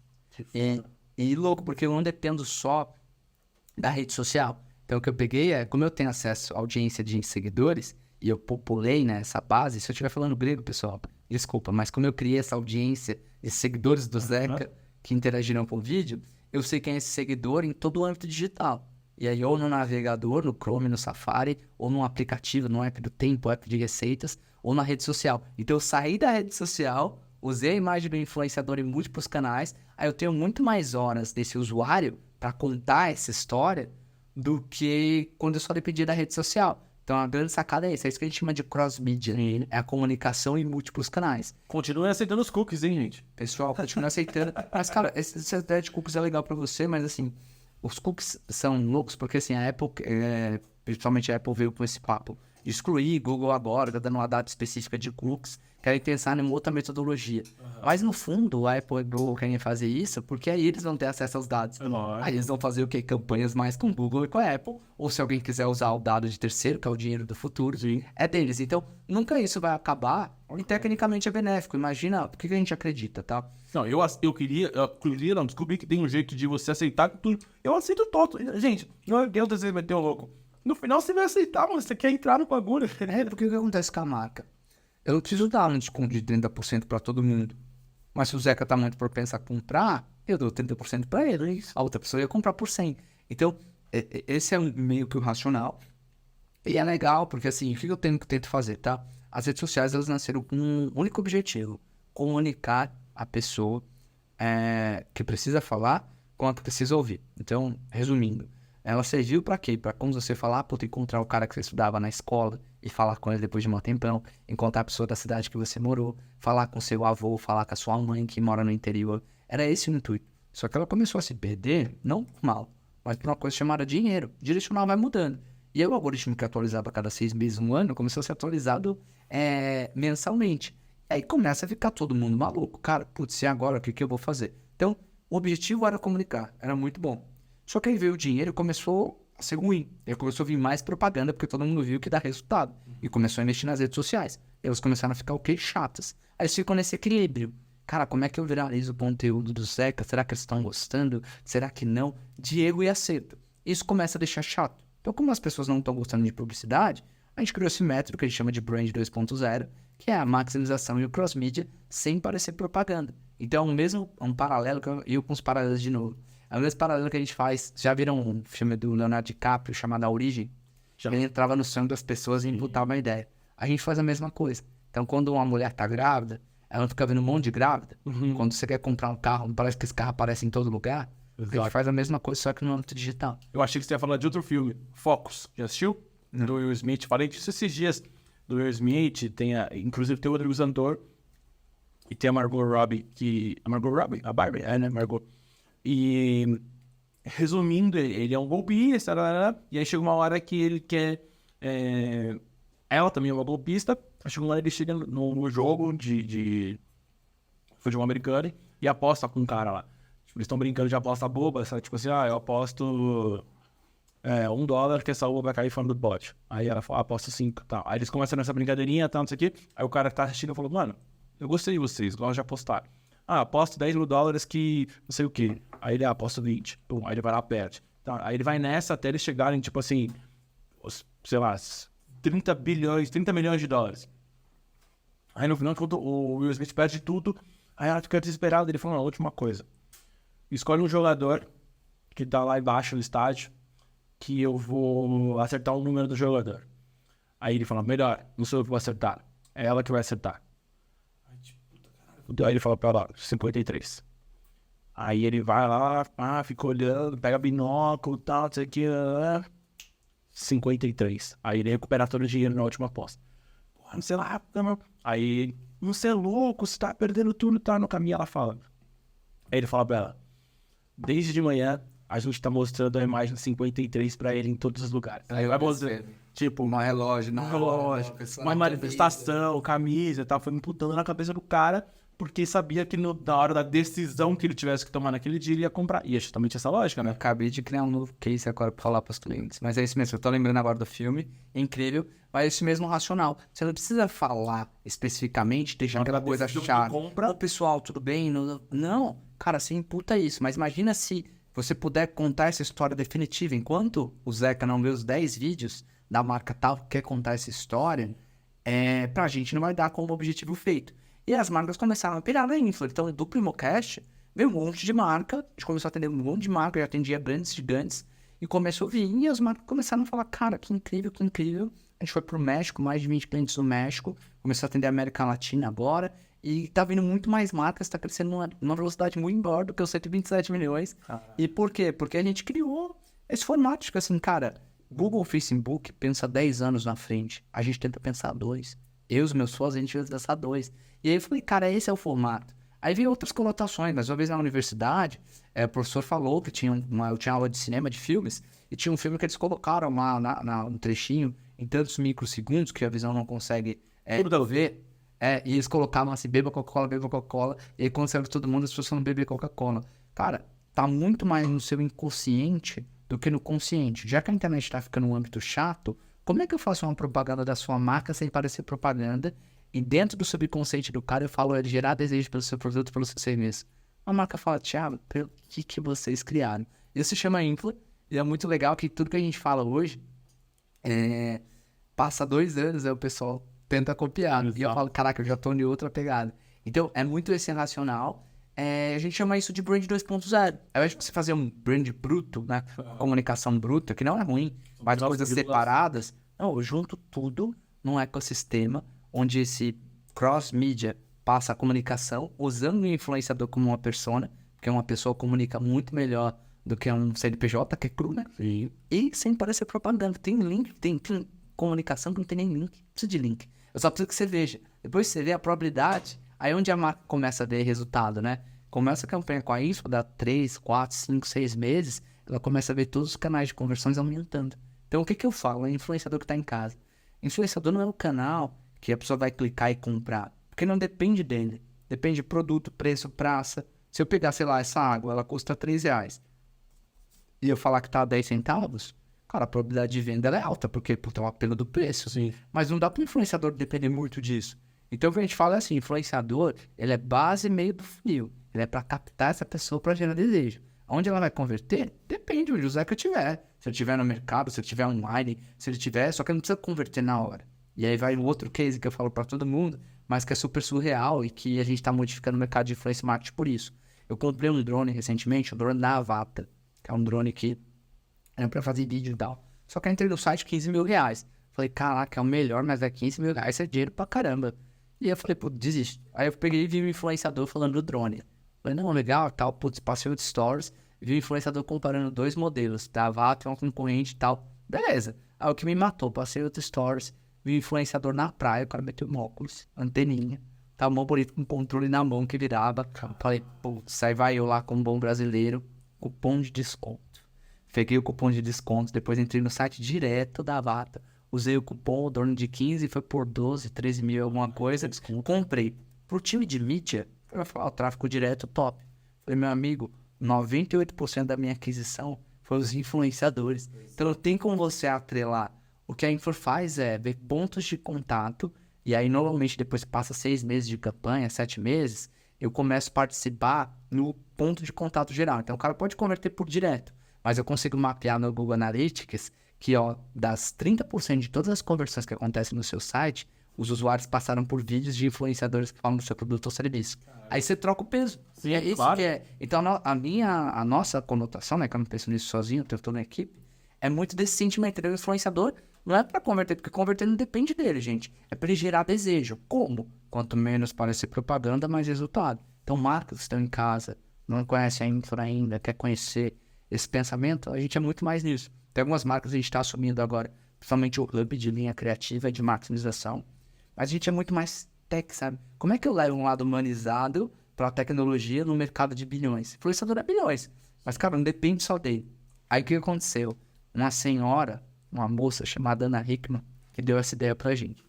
E louco, porque eu não dependo só da rede social. Então o que eu peguei como eu tenho acesso à audiência de seguidores, e eu populei, né, essa base, se eu estiver falando grego, pessoal, desculpa, mas como eu criei essa audiência de seguidores do Zeca que interagiram com o vídeo, eu sei quem é esse seguidor em todo o âmbito digital. E aí, ou no navegador, no Chrome, no Safari, ou no aplicativo, no app do Tempo, app de receitas, ou na rede social. Então, eu saí da rede social, usei a imagem do influenciador em múltiplos canais, aí eu tenho muito mais horas desse usuário para contar essa história do que quando eu só dependia da rede social. Então, a grande sacada é isso. É isso que a gente chama de cross-media. É a comunicação em múltiplos canais.
Continue aceitando os cookies, hein, gente?
Pessoal, continue aceitando. Mas, cara, essa ideia de cookies é legal para você, mas, assim... Os cookies são loucos, porque assim, a Apple, principalmente a Apple veio com esse papo de excluir Google agora, tá dando uma data específica de cookies, querem pensar em outra metodologia. Mas no fundo, a Apple e o Google querem fazer isso porque aí eles vão ter acesso aos dados. Aí eles vão fazer o quê? Campanhas mais com o Google e com a Apple, ou se alguém quiser usar o dado de terceiro, que é o dinheiro do futuro, é deles. Então, nunca isso vai acabar e tecnicamente é benéfico. Imagina, o que a gente acredita, tá?
Não, eu descobri que tem um jeito de você aceitar tudo. Eu aceito todo. Gente, não adianta você meter um louco. No final você vai aceitar, mano. Você quer entrar no bagulho.
Porque o que acontece com a marca? Eu não preciso dar um desconto de 30% para todo mundo. Mas se o Zeca tá muito propenso a comprar, eu dou 30% para ele. A outra pessoa ia comprar por 100. Então, esse é meio que o racional. E é legal, porque assim, o que eu tento fazer, tá? As redes sociais, elas nasceram com um único objetivo. Comunicar a pessoa que precisa falar com a que precisa ouvir. Então, resumindo, Ela serviu pra quê? Pra quando você falar, pô, tu encontrar o cara que você estudava na escola e falar com ele depois de um tempão, encontrar a pessoa da cidade que você morou, falar com seu avô, falar com a sua mãe que mora no interior. Era esse o intuito. Só que ela começou a se perder, não por mal, mas por uma coisa chamada dinheiro. O direcional vai mudando. E aí o algoritmo que atualizava a cada 6 meses, um ano, começou a ser atualizado mensalmente. E aí começa a ficar todo mundo maluco. Cara, putz, e agora o que eu vou fazer? Então, o objetivo era comunicar, era muito bom. Só que aí veio o dinheiro e começou a ser ruim. Aí começou a vir mais propaganda, porque todo mundo viu que dá resultado. E começou a investir nas redes sociais. E elas começaram a ficar o quê? Chatas. Aí eles ficam nesse equilíbrio. Cara, como é que eu viralizo o conteúdo do Zeca? Será que eles estão gostando? Será que não? De erro e acerto. Isso começa a deixar chato. Então, como as pessoas não estão gostando de publicidade, a gente criou esse método que a gente chama de Brand 2.0, que é a maximização e o cross-media sem parecer propaganda. Então, um paralelo, eu com os paralelos de novo. É o mesmo paralelo que a gente faz. Já viram um filme do Leonardo DiCaprio chamado A Origem? Ele entrava no sonho das pessoas e imputava uma ideia. A gente faz a mesma coisa. Então, quando uma mulher tá grávida, ela fica vendo um monte de grávida. Quando você quer comprar um carro, parece que esse carro aparece em todo lugar. A gente faz a mesma coisa, só que no âmbito digital.
Eu achei que você ia falar de outro filme, Focus. Já assistiu? Do Will Smith. Falei disso esses dias. Do Will Smith, inclusive tem o Rodrigo Santoro e tem a Margot Robbie, a Barbie, né, Margot. E, resumindo, ele é um golpista, e aí chega uma hora que ele quer... ela também é uma golpista, chega uma hora ele chega no jogo de futebol americano e aposta com um cara lá. Tipo, eles estão brincando de aposta boba, sabe? Tipo assim, eu aposto $1 que essa uva vai cair fora do pote. Aí ela fala, aposto 5, tal. Aí eles começam nessa brincadeirinha, tal, não sei o quê. Aí o cara que tá assistindo falou, mano, eu gostei de vocês, gosto de apostar. Aposto $10 que não sei o quê. Aí ele aposta 20. Pum, aí ele vai lá, perde. Então, aí ele vai nessa até eles chegarem, tipo assim, sei lá, 30 milhões de dólares. Aí no final, quando o Will Smith perde tudo, aí ela fica desesperada. Ele fala, a última coisa. Escolhe um jogador que tá lá embaixo no estádio, que eu vou acertar o número do jogador. Aí ele fala, melhor, não sou eu que vou acertar. É ela que vai acertar. Aí ele fala pra ela, 53. Aí ele vai lá, fica olhando, pega binóculo e tal, não sei o que, 53. Aí ele recupera todo o dinheiro na última aposta. Porra, não sei lá, aí, você é louco, você tá perdendo tudo, tá no caminho, ela fala. Aí ele fala pra ela, desde de manhã, a gente tá mostrando a imagem 53 pra ele em todos os lugares. Aí vai mostrando, tipo,
Um relógio,
uma manifestação, camisa e tal, foi me putando na cabeça do cara, porque sabia que na hora da decisão que ele tivesse que tomar naquele dia, ele ia comprar. E é justamente essa lógica, né?
Eu acabei de criar um novo case agora pra falar pros clientes. Mas é isso mesmo, eu tô lembrando agora do filme, é incrível, mas é esse mesmo racional. Você não precisa falar especificamente, deixar aquela coisa chata. Ô, pessoal, tudo bem? Não, cara, você imputa isso. Mas imagina se você puder contar essa história definitiva. Enquanto o Zeca não vê os 10 vídeos da marca tal que quer contar essa história, pra gente não vai dar como objetivo feito. E as marcas começaram a pirar na infla. Então, do Primocast, veio um monte de marca. A gente começou a atender um monte de marca. Eu atendia grandes gigantes. E começou a vir. E as marcas começaram a falar, cara, que incrível, que incrível. A gente foi pro México, mais de 20 clientes no México. Começou a atender a América Latina agora. E tá vindo muito mais marcas. Tá crescendo numa velocidade muito maior do que os 127 milhões. E por quê? Porque a gente criou esse formato. Tipo assim, cara, Google, Facebook pensa 10 anos na frente. A gente tenta pensar 2. Eu e os meus sócios, a gente vai pensar 2. E aí eu falei, cara, esse é o formato. Aí veio outras conotações, mas uma vez na universidade, o professor falou que eu tinha aula de cinema, de filmes, e tinha um filme que eles colocaram um trechinho em tantos microsegundos que a visão não consegue ver. E eles colocavam assim, beba Coca-Cola, e aí quando saiu todo mundo, as pessoas não bebem Coca-Cola. Cara, tá muito mais no seu inconsciente do que no consciente. Já que a internet tá ficando um âmbito chato, como é que eu faço uma propaganda da sua marca sem parecer propaganda? E dentro do subconsciente do cara, eu falo ele gerar desejo pelo seu produto, pelo seu serviço. A marca fala, Thiago, pelo que vocês criaram? Isso se chama infla, e é muito legal que tudo que a gente fala hoje, passa 2 anos, aí o pessoal tenta copiar. Exato. E eu falo, caraca, eu já tô em outra pegada. Então, é muito esse racional. A gente chama isso de brand 2.0. Ao invés de você fazer um brand bruto, né? Comunicação bruta, que não é ruim, mas coisas separadas. Não, eu junto tudo num ecossistema onde esse cross-media passa a comunicação usando o influenciador como uma persona, porque uma pessoa comunica muito melhor do que um CNPJ, que é cru, né?
Sim.
E sem parecer propaganda. Tem link, tem comunicação que não tem nem link. Não precisa de link. Eu só preciso que você veja. Depois você vê a probabilidade, aí onde a marca começa a ver resultado, né? Começa a campanha com a info, dá 3, 4, 5, 6 meses, ela começa a ver todos os canais de conversões aumentando. Então o que eu falo? É influenciador que está em casa. Influenciador não é um canal que a pessoa vai clicar e comprar, porque não depende dele. Depende de produto, preço, praça. Se eu pegar, sei lá, essa água, ela custa R$3. E eu falar que tá a 10 centavos, cara, a probabilidade de venda ela é alta, porque tem um apelo do preço.
Sim.
Mas não dá para o influenciador depender muito disso. Então, o que a gente fala é assim, influenciador, ele é base e meio do funil. Ele é para captar essa pessoa para gerar desejo. Onde ela vai converter? Depende onde o Zeca tiver. Se ele estiver no mercado, se ele estiver online, se ele tiver, só que ele não precisa converter na hora. E aí vai um outro case que eu falo para todo mundo, mas que é super surreal e que a gente está modificando o mercado de influencer marketing por isso. Eu comprei um drone recentemente, o drone da Avata, que é um drone que era pra fazer vídeo e tal. Só que eu entrei no site R$15 mil. Falei, caraca, é o melhor, mas é R$15 mil, é dinheiro pra caramba. E eu falei, pô, desisto. Aí eu peguei e vi um influenciador falando do drone. Falei, não, legal, tal, putz, passei outros stories. Vi um influenciador comparando 2 modelos, da Avata e um concorrente e tal. Beleza. Aí o que me matou, passei outros stories. Vi um influenciador na praia, o cara meteu um óculos, anteninha. Tava mó bonito com controle na mão que virava. Falei, putz, aí vai eu lá como bom brasileiro, cupom de desconto. Peguei o cupom de desconto, depois entrei no site direto da Avata. Usei o cupom, o dono de 15, foi por 12, 13 mil, alguma coisa. Comprei. Pro time de mídia, eu ia falar, o tráfego direto, top. Falei, meu amigo, 98% da minha aquisição foi os influenciadores. Então não tem como você atrelar. O que a Info faz é ver pontos de contato, e aí normalmente depois passa 6 meses de campanha, 7 meses, eu começo a participar no ponto de contato geral. Então o cara pode converter por direto, mas eu consigo mapear no Google Analytics que, ó, das 30% de todas as conversões que acontecem no seu site, os usuários passaram por vídeos de influenciadores que falam do seu produto ou serviço. Aí você troca o peso.
Sim,
É isso
claro.
que é. Então a nossa conotação, né, que eu não penso nisso sozinho, eu tenho toda a equipe, é muito desse sentimento. O influenciador não é para converter, porque converter não depende dele, gente. É para ele gerar desejo. Como? Quanto menos parecer propaganda, mais resultado. Então, marcas que estão em casa, não conhecem a Infra ainda, quer conhecer esse pensamento, a gente é muito mais nisso. Tem algumas marcas que a gente está assumindo agora, principalmente o hub de linha criativa e de maximização. Mas a gente é muito mais tech, sabe? Como é que eu levo um lado humanizado para a tecnologia no mercado de bilhões? Influenciador é bilhões. Mas, cara, não depende só dele. Aí o que aconteceu? Uma senhora, uma moça chamada Ana Hickman, que deu essa ideia pra gente.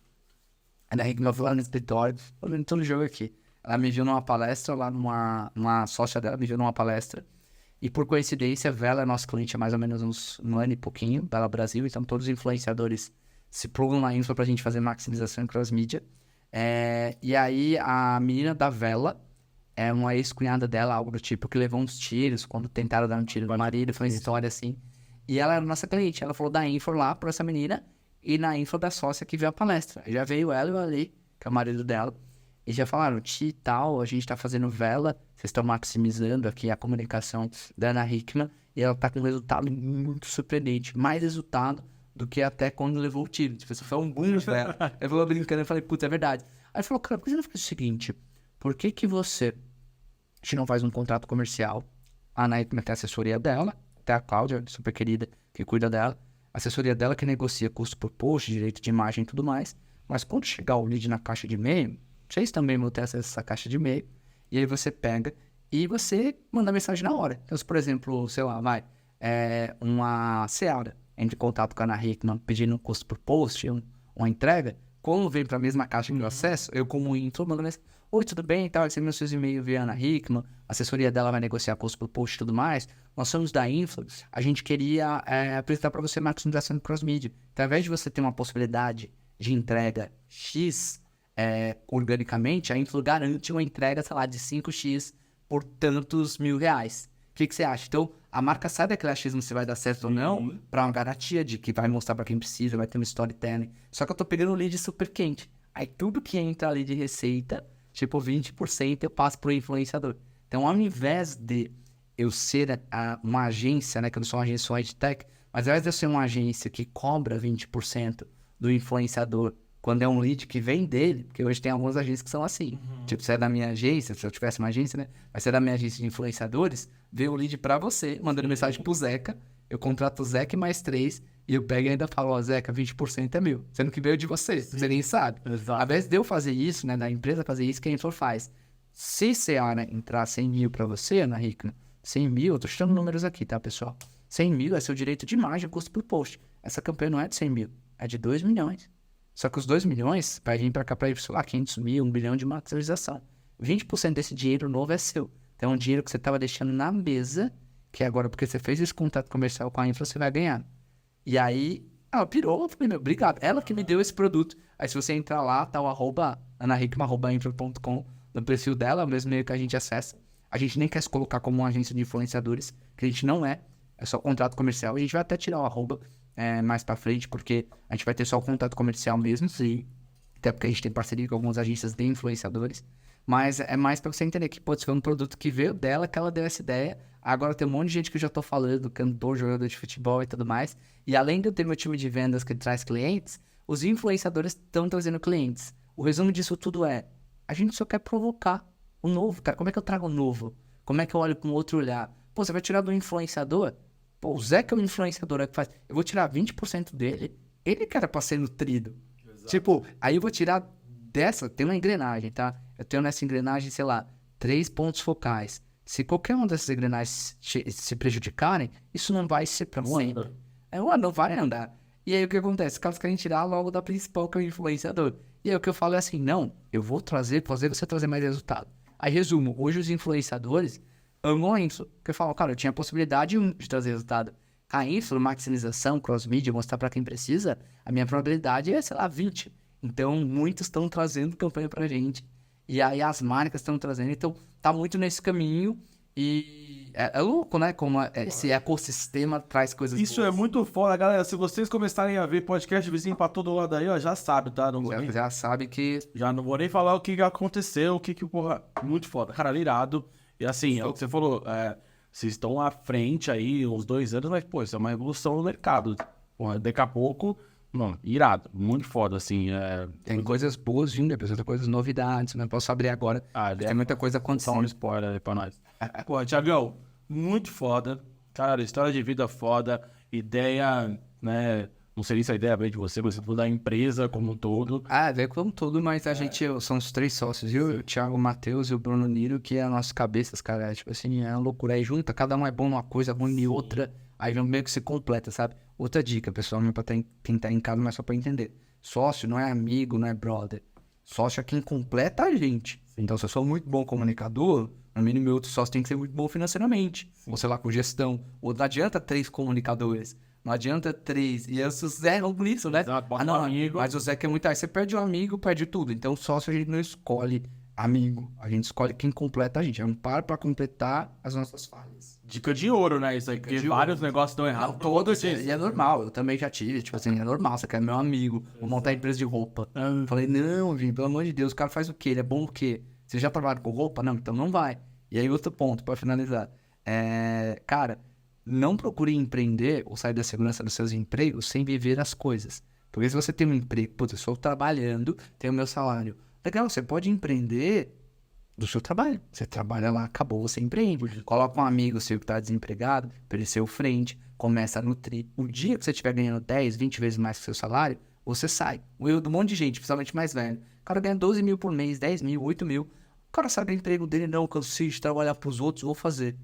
A Ana Hickman foi lá no escritório, olhando todo o jogo aqui. Ela me viu numa palestra, lá uma sócia dela me viu numa palestra. E por coincidência, a Vela é nosso cliente há mais ou menos um ano e pouquinho, Vela Brasil. Então todos os influenciadores se plugam na Infra pra gente fazer maximização em cross-mídia. E aí a menina da Vela é uma ex-cunhada dela, algo do tipo, que levou uns tiros quando tentaram dar um tiro no marido, foi uma história assim. E ela era nossa cliente, ela falou da Infra lá pra essa menina e na Infra da sócia que veio a palestra. Já veio ela e o Ali, que é o marido dela, e já falaram, Ti e tal, a gente tá fazendo Vela, vocês estão maximizando aqui a comunicação da Ana Hickman e ela tá com um resultado muito surpreendente, mais resultado do que até quando levou o tiro. Tipo, isso foi um boom dela. Eu falei brincando, eu falei, puta, é verdade. Aí ele falou, cara, por que você não faz o seguinte? Por que a gente não faz um contrato comercial? A Ana Hickman tem a assessoria dela, até a Cláudia, super querida, que cuida dela. A assessoria dela que negocia custo por post, direito de imagem e tudo mais. Mas quando chegar o lead na caixa de e-mail, vocês também vão ter acesso a essa caixa de e-mail. E aí você pega e você manda mensagem na hora. Então, se, por exemplo, sei lá, uma Seara entra em contato com a Ana Hickman pedindo um custo por post, uma entrega, como vem para a mesma caixa de acesso, eu como intro mando mensagem, oi, tudo bem, tal, recebi meus seus e-mails via Ana Hickman, a assessoria dela vai negociar custo por post e tudo mais, nós somos da Infra, a gente queria apresentar para você maximização de cross-media. Então, ao invés de você ter uma possibilidade de entrega X organicamente, a Infra garante uma entrega, sei lá, de 5x por tantos R$1.000. O que você acha? Então, a marca sai daquele achismo se vai dar certo ou não, para uma garantia de que vai mostrar para quem precisa, vai ter um storytelling. Só que eu tô pegando um lead super quente. Aí tudo que entra ali de receita, tipo 20% eu passo pro influenciador. Então, ao invés de eu ser uma agência, né, que eu não sou uma agência só de tech, mas ao invés de eu ser uma agência que cobra 20% do influenciador quando é um lead que vem dele, porque hoje tem algumas agências que são assim. Tipo, você é da minha agência, se eu tivesse uma agência, né? Mas você é da minha agência de influenciadores, veio o lead pra você, mandando mensagem pro Zeca, eu contrato o Zeca e mais 3, e eu pego e ainda falo, ó, Zeca, 20% é meu. Sendo que veio de você nem sabe.
Exato.
Ao invés de eu fazer isso, né, da empresa fazer isso, que a Influ faz. Se Seara entrar 100 mil pra você, Ana Hickman, 100 mil, eu tô chutando números aqui, tá, pessoal? 100 mil é seu direito de imagem, custo por post. Essa campanha não é de 100 mil, é de 2 milhões. Só que os 2 milhões vai vir pra cá pra ir, sei lá, 500 mil, 1 bilhão de materialização. 20% desse dinheiro novo é seu. Então é um dinheiro que você tava deixando na mesa, que agora, porque você fez esse contato comercial com a Influ, você vai ganhar. E aí, ela pirou, eu falei, meu, obrigado. Ela que me deu esse produto. Aí se você entrar lá, tá o @anahickman@influ.com, no perfil dela, é o mesmo meio que a gente acessa. A gente nem quer se colocar como uma agência de influenciadores, que a gente não é. É só contrato comercial. A gente vai até tirar o arroba mais pra frente, porque a gente vai ter só o contato comercial mesmo. Sim. Até porque a gente tem parceria com algumas agências de influenciadores. Mas é mais pra você entender que pode ser um produto que veio dela, que ela deu essa ideia. Agora tem um monte de gente que eu já tô falando, cantor, jogador de futebol e tudo mais. E além de eu ter meu time de vendas que traz clientes, os influenciadores estão trazendo clientes. O resumo disso tudo é, a gente só quer provocar o novo, cara. Como é que eu trago o novo? Como é que eu olho com outro olhar? Pô, você vai tirar do influenciador? Pô, o Zé que é o influenciador, é que faz. Eu vou tirar 20% dele. Ele que era pra ser nutrido. Exato. Tipo, aí eu vou tirar dessa, tem uma engrenagem, tá? Eu tenho nessa engrenagem, sei lá, 3 pontos focais. Se qualquer uma dessas engrenagens se prejudicarem, isso não vai ser pra sempre. Não vai andar. E aí o que acontece? Os caras querem tirar logo da principal, que é o influenciador. E aí o que eu falo é assim, não, eu vou fazer você trazer mais resultado. Aí resumo, hoje os influenciadores amam isso. Porque eu falo, cara, eu tinha a possibilidade de trazer resultado. A influ, maximização, cross-media, mostrar pra quem precisa, a minha probabilidade é, sei lá, 20. Então, muitos estão trazendo campanha pra gente. E aí as marcas estão trazendo. Então, tá muito nesse caminho. E é louco, né? Como esse ecossistema traz coisas
Isso
boas.
é muito foda, galera. Se vocês começarem a ver podcast vizinho pra todo lado aí, ó, já sabe, tá? Não vou nem...
Já sabe que...
Já não vou nem falar o que aconteceu, porra, muito foda. Cara, irado. E assim, é o que você falou, vocês estão à frente aí, uns 2 anos, mas, pô, isso é uma evolução no mercado. Porra, daqui a pouco, mano, irado, muito foda, assim.
Tem coisas boas vindo, depois tem coisas novidades, não posso abrir agora. Tem muita coisa
Só um
acontecendo.
spoiler aí pra nós. Pô, Thiagão, muito foda. Cara, história de vida foda, ideia, né? Não sei se a ideia veio de você, mas da empresa como um todo.
Veio como tudo, mas a gente são os 3 sócios, viu? O Thiago, o Matheus e o Bruno Niro, que é as nossas cabeças, cara. Tipo assim, é uma loucura. Aí junta, cada um é bom numa coisa, bom em outra. Aí meio que se completa, sabe? Outra dica, pessoal, não é pra quem tá em casa, mas só pra entender. Sócio não é amigo, não é brother. Sócio é quem completa a gente. Então, se eu sou muito bom comunicador, no mínimo meu outro sócio tem que ser muito bom financeiramente. Ou sei lá, com gestão. Ou não adianta 3 comunicadores. Não adianta 3. E os Zé erram nisso, né?
Exato,
Não,
amigo.
mas o Zé quer muito. Aí você perde um amigo, perde tudo. Então, sócio a gente não escolhe amigo. A gente escolhe quem completa a gente. É um par pra completar as nossas falhas.
Dica de ouro, né? Isso aí, porque vários negócios dão errado. Todos
E é normal, eu também já tive. Tipo assim, é normal. Você quer meu amigo, vou montar empresa de roupa. Falei, não, Vini, pelo amor de Deus, o cara faz o quê? Ele é bom o quê? Você já trabalha com roupa? Não, então não vai. E aí, outro ponto, pra finalizar. Cara, não procure empreender ou sair da segurança dos seus empregos sem viver as coisas. Porque se você tem um emprego, putz, eu estou trabalhando, tenho o meu salário. Legal, você pode empreender do seu trabalho. Você trabalha lá, acabou, você empreende. Coloca um amigo seu que está desempregado, para ele ser o frente, começa a nutrir. O dia que você estiver ganhando 10, 20 vezes mais que o seu salário, você sai. O erro de um monte de gente, principalmente mais velho. O cara ganha 12 mil por mês, 10 mil, 8 mil. O cara sabe o emprego dele, não, cansei de trabalhar para os outros, vou fazer.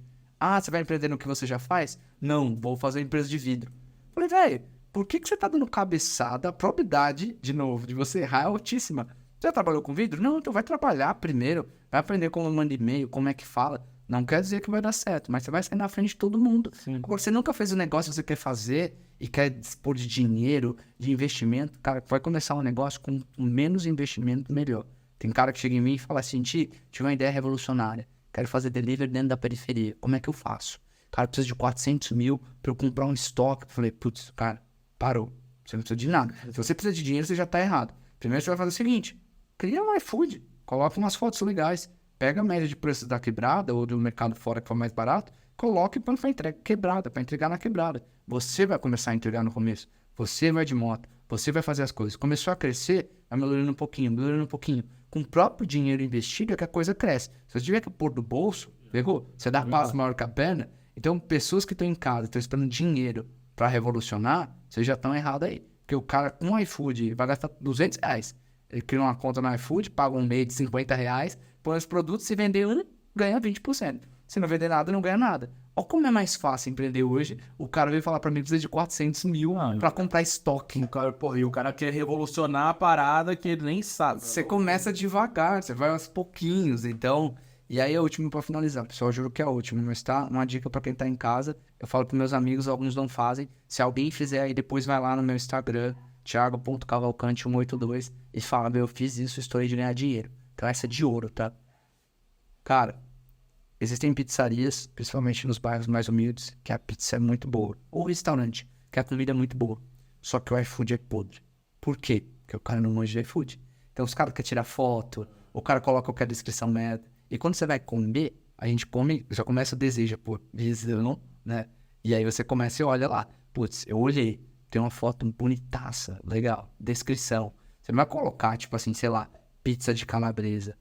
Você vai empreender no que você já faz? Não, vou fazer uma empresa de vidro. Falei, velho, por que você tá dando cabeçada? A probabilidade, de novo, de você errar é altíssima. Você já trabalhou com vidro? Não, então vai trabalhar primeiro. Vai aprender como manda e-mail, como é que fala. Não quer dizer que vai dar certo, mas você vai sair na frente de todo mundo. Agora, você nunca fez um negócio que você quer fazer e quer dispor de dinheiro, de investimento. Cara, vai começar um negócio com menos investimento, melhor. Tem cara que chega em mim e fala assim, tive uma ideia revolucionária. Quero fazer delivery dentro da periferia. Como é que eu faço? Cara, precisa de 400 mil pra eu comprar um estoque. Eu falei, putz, cara, parou. Você não precisa de nada. Se você precisa de dinheiro, você já tá errado. Primeiro você vai fazer o seguinte. Cria um iFood. Coloca umas fotos legais. Pega a média de preços da quebrada ou do mercado fora que for mais barato. Coloque para entrega quebrada, para entregar na quebrada. Você vai começar a entregar no começo. Você vai de moto. Você vai fazer as coisas. Começou a crescer, vai melhorando um pouquinho, melhorando um pouquinho. Com o próprio dinheiro investido é que a coisa cresce. Se você tiver que pôr do bolso, pegou? Você dá passo maior que a perna. Então, pessoas que estão em casa, estão esperando dinheiro para revolucionar, vocês já estão errados aí. Porque o cara com o iFood vai gastar R$200. Ele cria uma conta no iFood, paga um mês de R$50, põe os produtos, se vender um, ganha 20%. Se não vender nada, não ganha nada. Olha como é mais fácil empreender hoje. O cara veio falar pra mim que precisa de 400 mil pra comprar estoque.
E o cara quer revolucionar a parada que ele nem sabe.
Você começa devagar, você vai aos pouquinhos, então... E aí é o último pra finalizar, pessoal, eu juro que é o último, mas tá? Uma dica pra quem tá em casa, eu falo pros meus amigos, alguns não fazem. Se alguém fizer aí, depois vai lá no meu Instagram, thiago.cavalcante182 e fala, eu fiz isso, estou aí de ganhar dinheiro. Então essa é de ouro, tá? Cara, existem pizzarias, principalmente nos bairros mais humildes, que a pizza é muito boa. Ou restaurante, que a comida é muito boa. Só que o iFood é podre. Por quê? Porque o cara não manja de iFood. Então os caras querem tirar foto, o cara coloca qualquer descrição merda. E quando você vai comer, a gente come, já começa o desejo por visão, né? E aí você começa e olha lá. Putz, eu olhei, tem uma foto bonitaça, legal, descrição. Você não vai colocar, tipo assim, sei lá, pizza de calabresa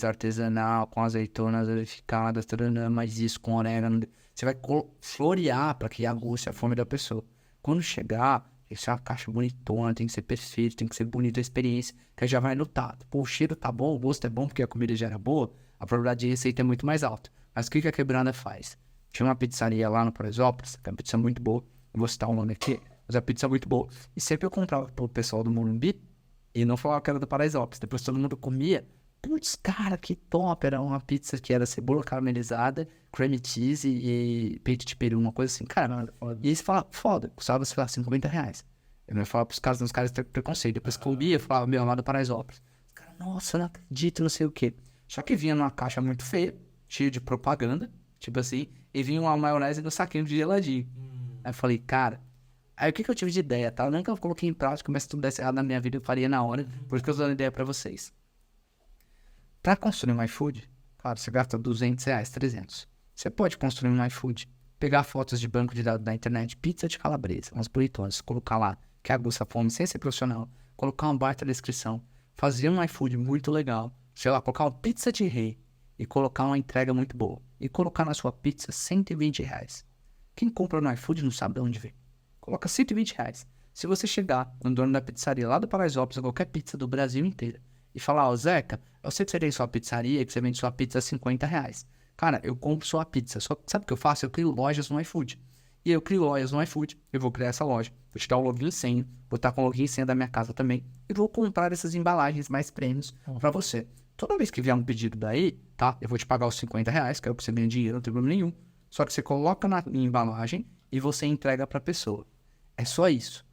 artesanal, com azeitonas verificadas, mais isso, com orégano. Você vai florear para que aguce a fome da pessoa. Quando chegar, tem que ser uma caixa bonitona, tem que ser perfeito, tem que ser bonita a experiência, que aí já vai notar. Pô, o cheiro tá bom, o gosto é bom porque a comida já era boa, a probabilidade de receita é muito mais alta. Mas o que a quebrada faz? Tinha uma pizzaria lá no Paraisópolis, que é uma pizza muito boa, eu vou citar o nome aqui, mas a pizza é muito boa. E sempre eu comprava pro pessoal do Morumbi e não falava que era do Paraisópolis. Depois todo mundo comia. Putz, cara, que top! Era uma pizza que era cebola caramelizada, cream cheese e peito de peru, uma coisa assim. Cara, e aí você fala, foda, custava, sei lá, R$50. Eu não ia falar pros caras, os caras têm preconceito. Depois que eu comia, eu falava, meu, lá do Paraisópolis. Os caras, nossa, não acredito, não sei o quê. Só que vinha numa caixa muito feia, cheia de propaganda, tipo assim, e vinha uma maionese no saquinho de geladinho. Aí eu falei, cara... Aí o que eu tive de ideia, tá? Eu nunca coloquei em prática, mas se tudo desse errado na minha vida, eu faria na hora. Por isso que eu tô dando ideia pra vocês. Pra construir um iFood, claro, você gasta R$200, 300. Você pode construir um iFood, pegar fotos de banco de dados da internet, pizza de calabresa, umas bonitonas, colocar lá, que aguça a fome sem ser profissional, colocar uma baita descrição, fazer um iFood muito legal, sei lá, colocar uma pizza de rei e colocar uma entrega muito boa. E colocar na sua pizza R$120. Quem compra no iFood não sabe de onde vem. Coloca R$120. Se você chegar no dono da pizzaria lá do Paraisópolis, ou qualquer pizza do Brasil inteiro, e falar, ó, Zeca, eu sei que você tem sua pizzaria, que você vende sua pizza a R$50. Cara, eu compro sua pizza. Só sabe o que eu faço? Eu crio lojas no iFood. E eu crio lojas no iFood, eu vou criar essa loja. Vou te dar o login e senha, vou estar com o login e senha da minha casa também. E vou comprar essas embalagens mais prêmios pra você. Toda vez que vier um pedido daí, tá? Eu vou te pagar os R$50, que é o que você ganha dinheiro, não tem problema nenhum. Só que você coloca na embalagem e você entrega pra pessoa. É só isso.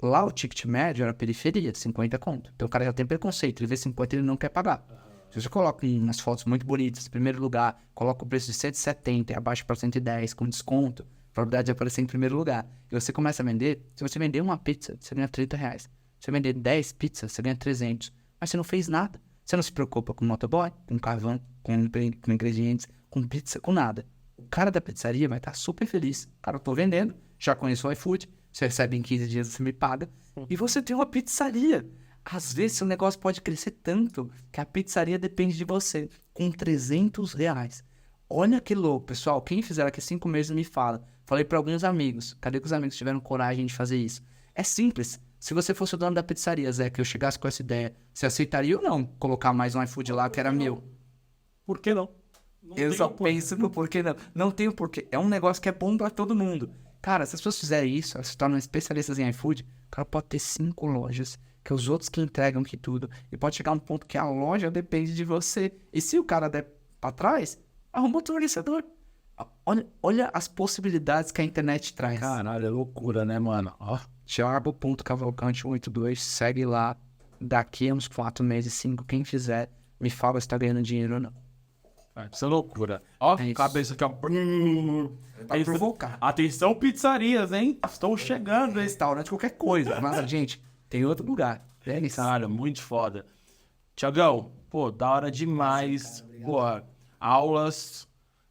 Lá o ticket médio era periferia, 50 conto. Então o cara já tem preconceito, ele vê 50 e ele não quer pagar. Se você coloca umas fotos muito bonitas, em primeiro lugar, coloca o preço de 170 e abaixa para 110 com desconto, a probabilidade de aparecer em primeiro lugar. E você começa a vender, se você vender uma pizza, você ganha R$30. Se você vender 10 pizzas, você ganha 300. Mas você não fez nada. Você não se preocupa com motoboy, com carvão, com ingredientes, com pizza, com nada. O cara da pizzaria vai estar super feliz. Cara, eu tô vendendo, já conheço o iFood, você recebe em 15 dias, você me paga. E você tem uma pizzaria. Às vezes, seu negócio pode crescer tanto que a pizzaria depende de você. Com R$300. Olha que louco, pessoal. Quem fizer aqui 5 meses me fala. Falei para alguns amigos. Cadê que os amigos tiveram coragem de fazer isso? É simples. Se você fosse o dono da pizzaria, Zé, que eu chegasse com essa ideia, você aceitaria ou não colocar mais um iFood lá que era meu?
Por que não?
Eu só penso no porquê não. Não tem o porquê. É um negócio que é bom pra todo mundo. Cara, se as pessoas fizerem isso, elas se tornam especialistas em iFood, o cara pode ter 5 lojas, que é os outros que entregam que tudo, e pode chegar a um ponto que a loja depende de você. E se o cara der pra trás, arruma outro fornecedor. Olha as possibilidades que a internet traz.
Caralho, é loucura, né, mano? Ó.
Thiago.cavalcante182, segue lá. Daqui a uns 4 meses, 5, quem fizer, me fala se tá ganhando dinheiro ou não.
Isso é loucura. Ó,
É isso.
cabeça aqui, ó.
Pra provocar.
Atenção, pizzarias, hein? Estou chegando, hein?
Restaurante, qualquer coisa. Mas, gente, tem outro lugar. É isso.
Cara, muito foda. Tiagão, pô, da hora demais. Pô, aulas.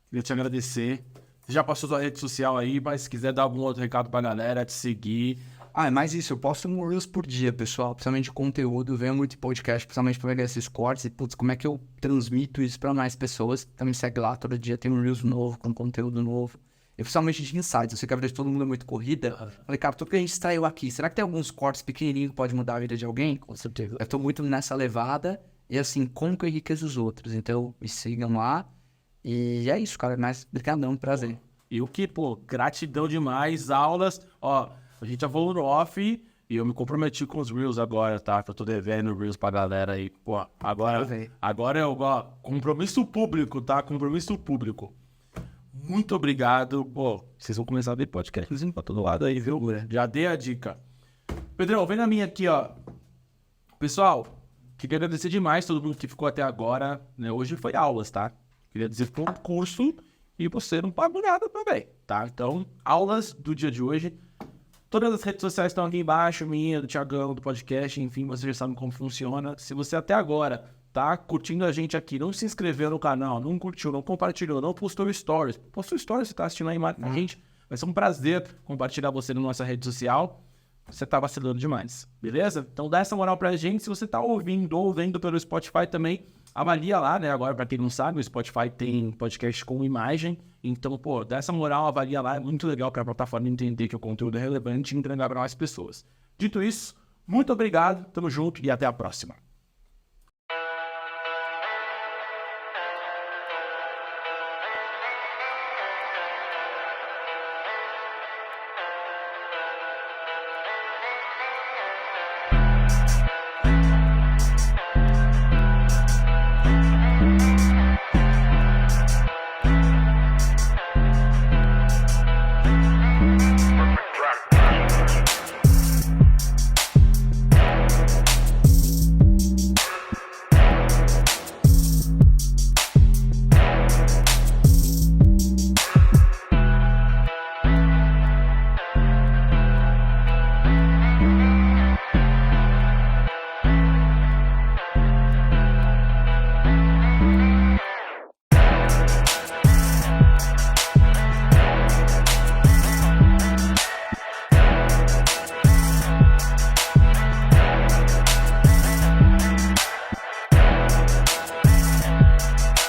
Queria te agradecer. Você já passou sua rede social aí, mas se quiser dar algum outro recado pra galera, te seguir.
É mais isso, eu posto um Reels por dia, pessoal, principalmente de conteúdo, venho muito em podcast, principalmente pra pegar esses cortes e, putz, como é que eu transmito isso pra mais pessoas? Então me segue lá, todo dia tem um Reels novo, com conteúdo novo. E principalmente de insights, eu sei que a vida de todo mundo é muito corrida. Falei, cara, tudo que a gente extraiu aqui, será que tem alguns cortes pequenininhos que pode mudar a vida de alguém?
Com certeza.
Eu tô muito nessa levada e, assim, como que eu enriqueço os outros? Então, me sigam lá. E é isso, cara, mais brigadão, prazer.
E o que, pô, gratidão demais, aulas, ó, a gente já falou no off e eu me comprometi com os Reels agora, tá? Que eu tô devendo Reels pra galera aí, pô, agora é o compromisso público, tá? Compromisso público. Muito obrigado, pô, vocês vão começar a ver podcast pra todo lado aí, viu? Já dei a dica. Pedrão, vem na minha aqui, ó. Pessoal, queria agradecer demais todo mundo que ficou até agora, né? Hoje foi aulas, tá? Queria dizer que foi um curso e você não pagou nada também, tá? Então, aulas do dia de hoje. Todas as redes sociais estão aqui embaixo, minha, do Thiagão, do podcast, enfim, vocês já sabem como funciona. Se você até agora tá curtindo a gente aqui, não se inscreveu no canal, não curtiu, não compartilhou, não postou stories. Postou stories, você tá assistindo aí a gente. Vai ser um prazer compartilhar você na nossa rede social. Você tá vacilando demais, beleza? Então dá essa moral pra gente. Se você tá ouvindo ou vendo pelo Spotify também, avalia lá, né? Agora, pra quem não sabe, o Spotify tem podcast com imagem. Então, pô, dá essa moral, avalia lá. É muito legal pra plataforma entender que o conteúdo é relevante e entregar pra mais pessoas. Dito isso, muito obrigado, tamo junto e até a próxima.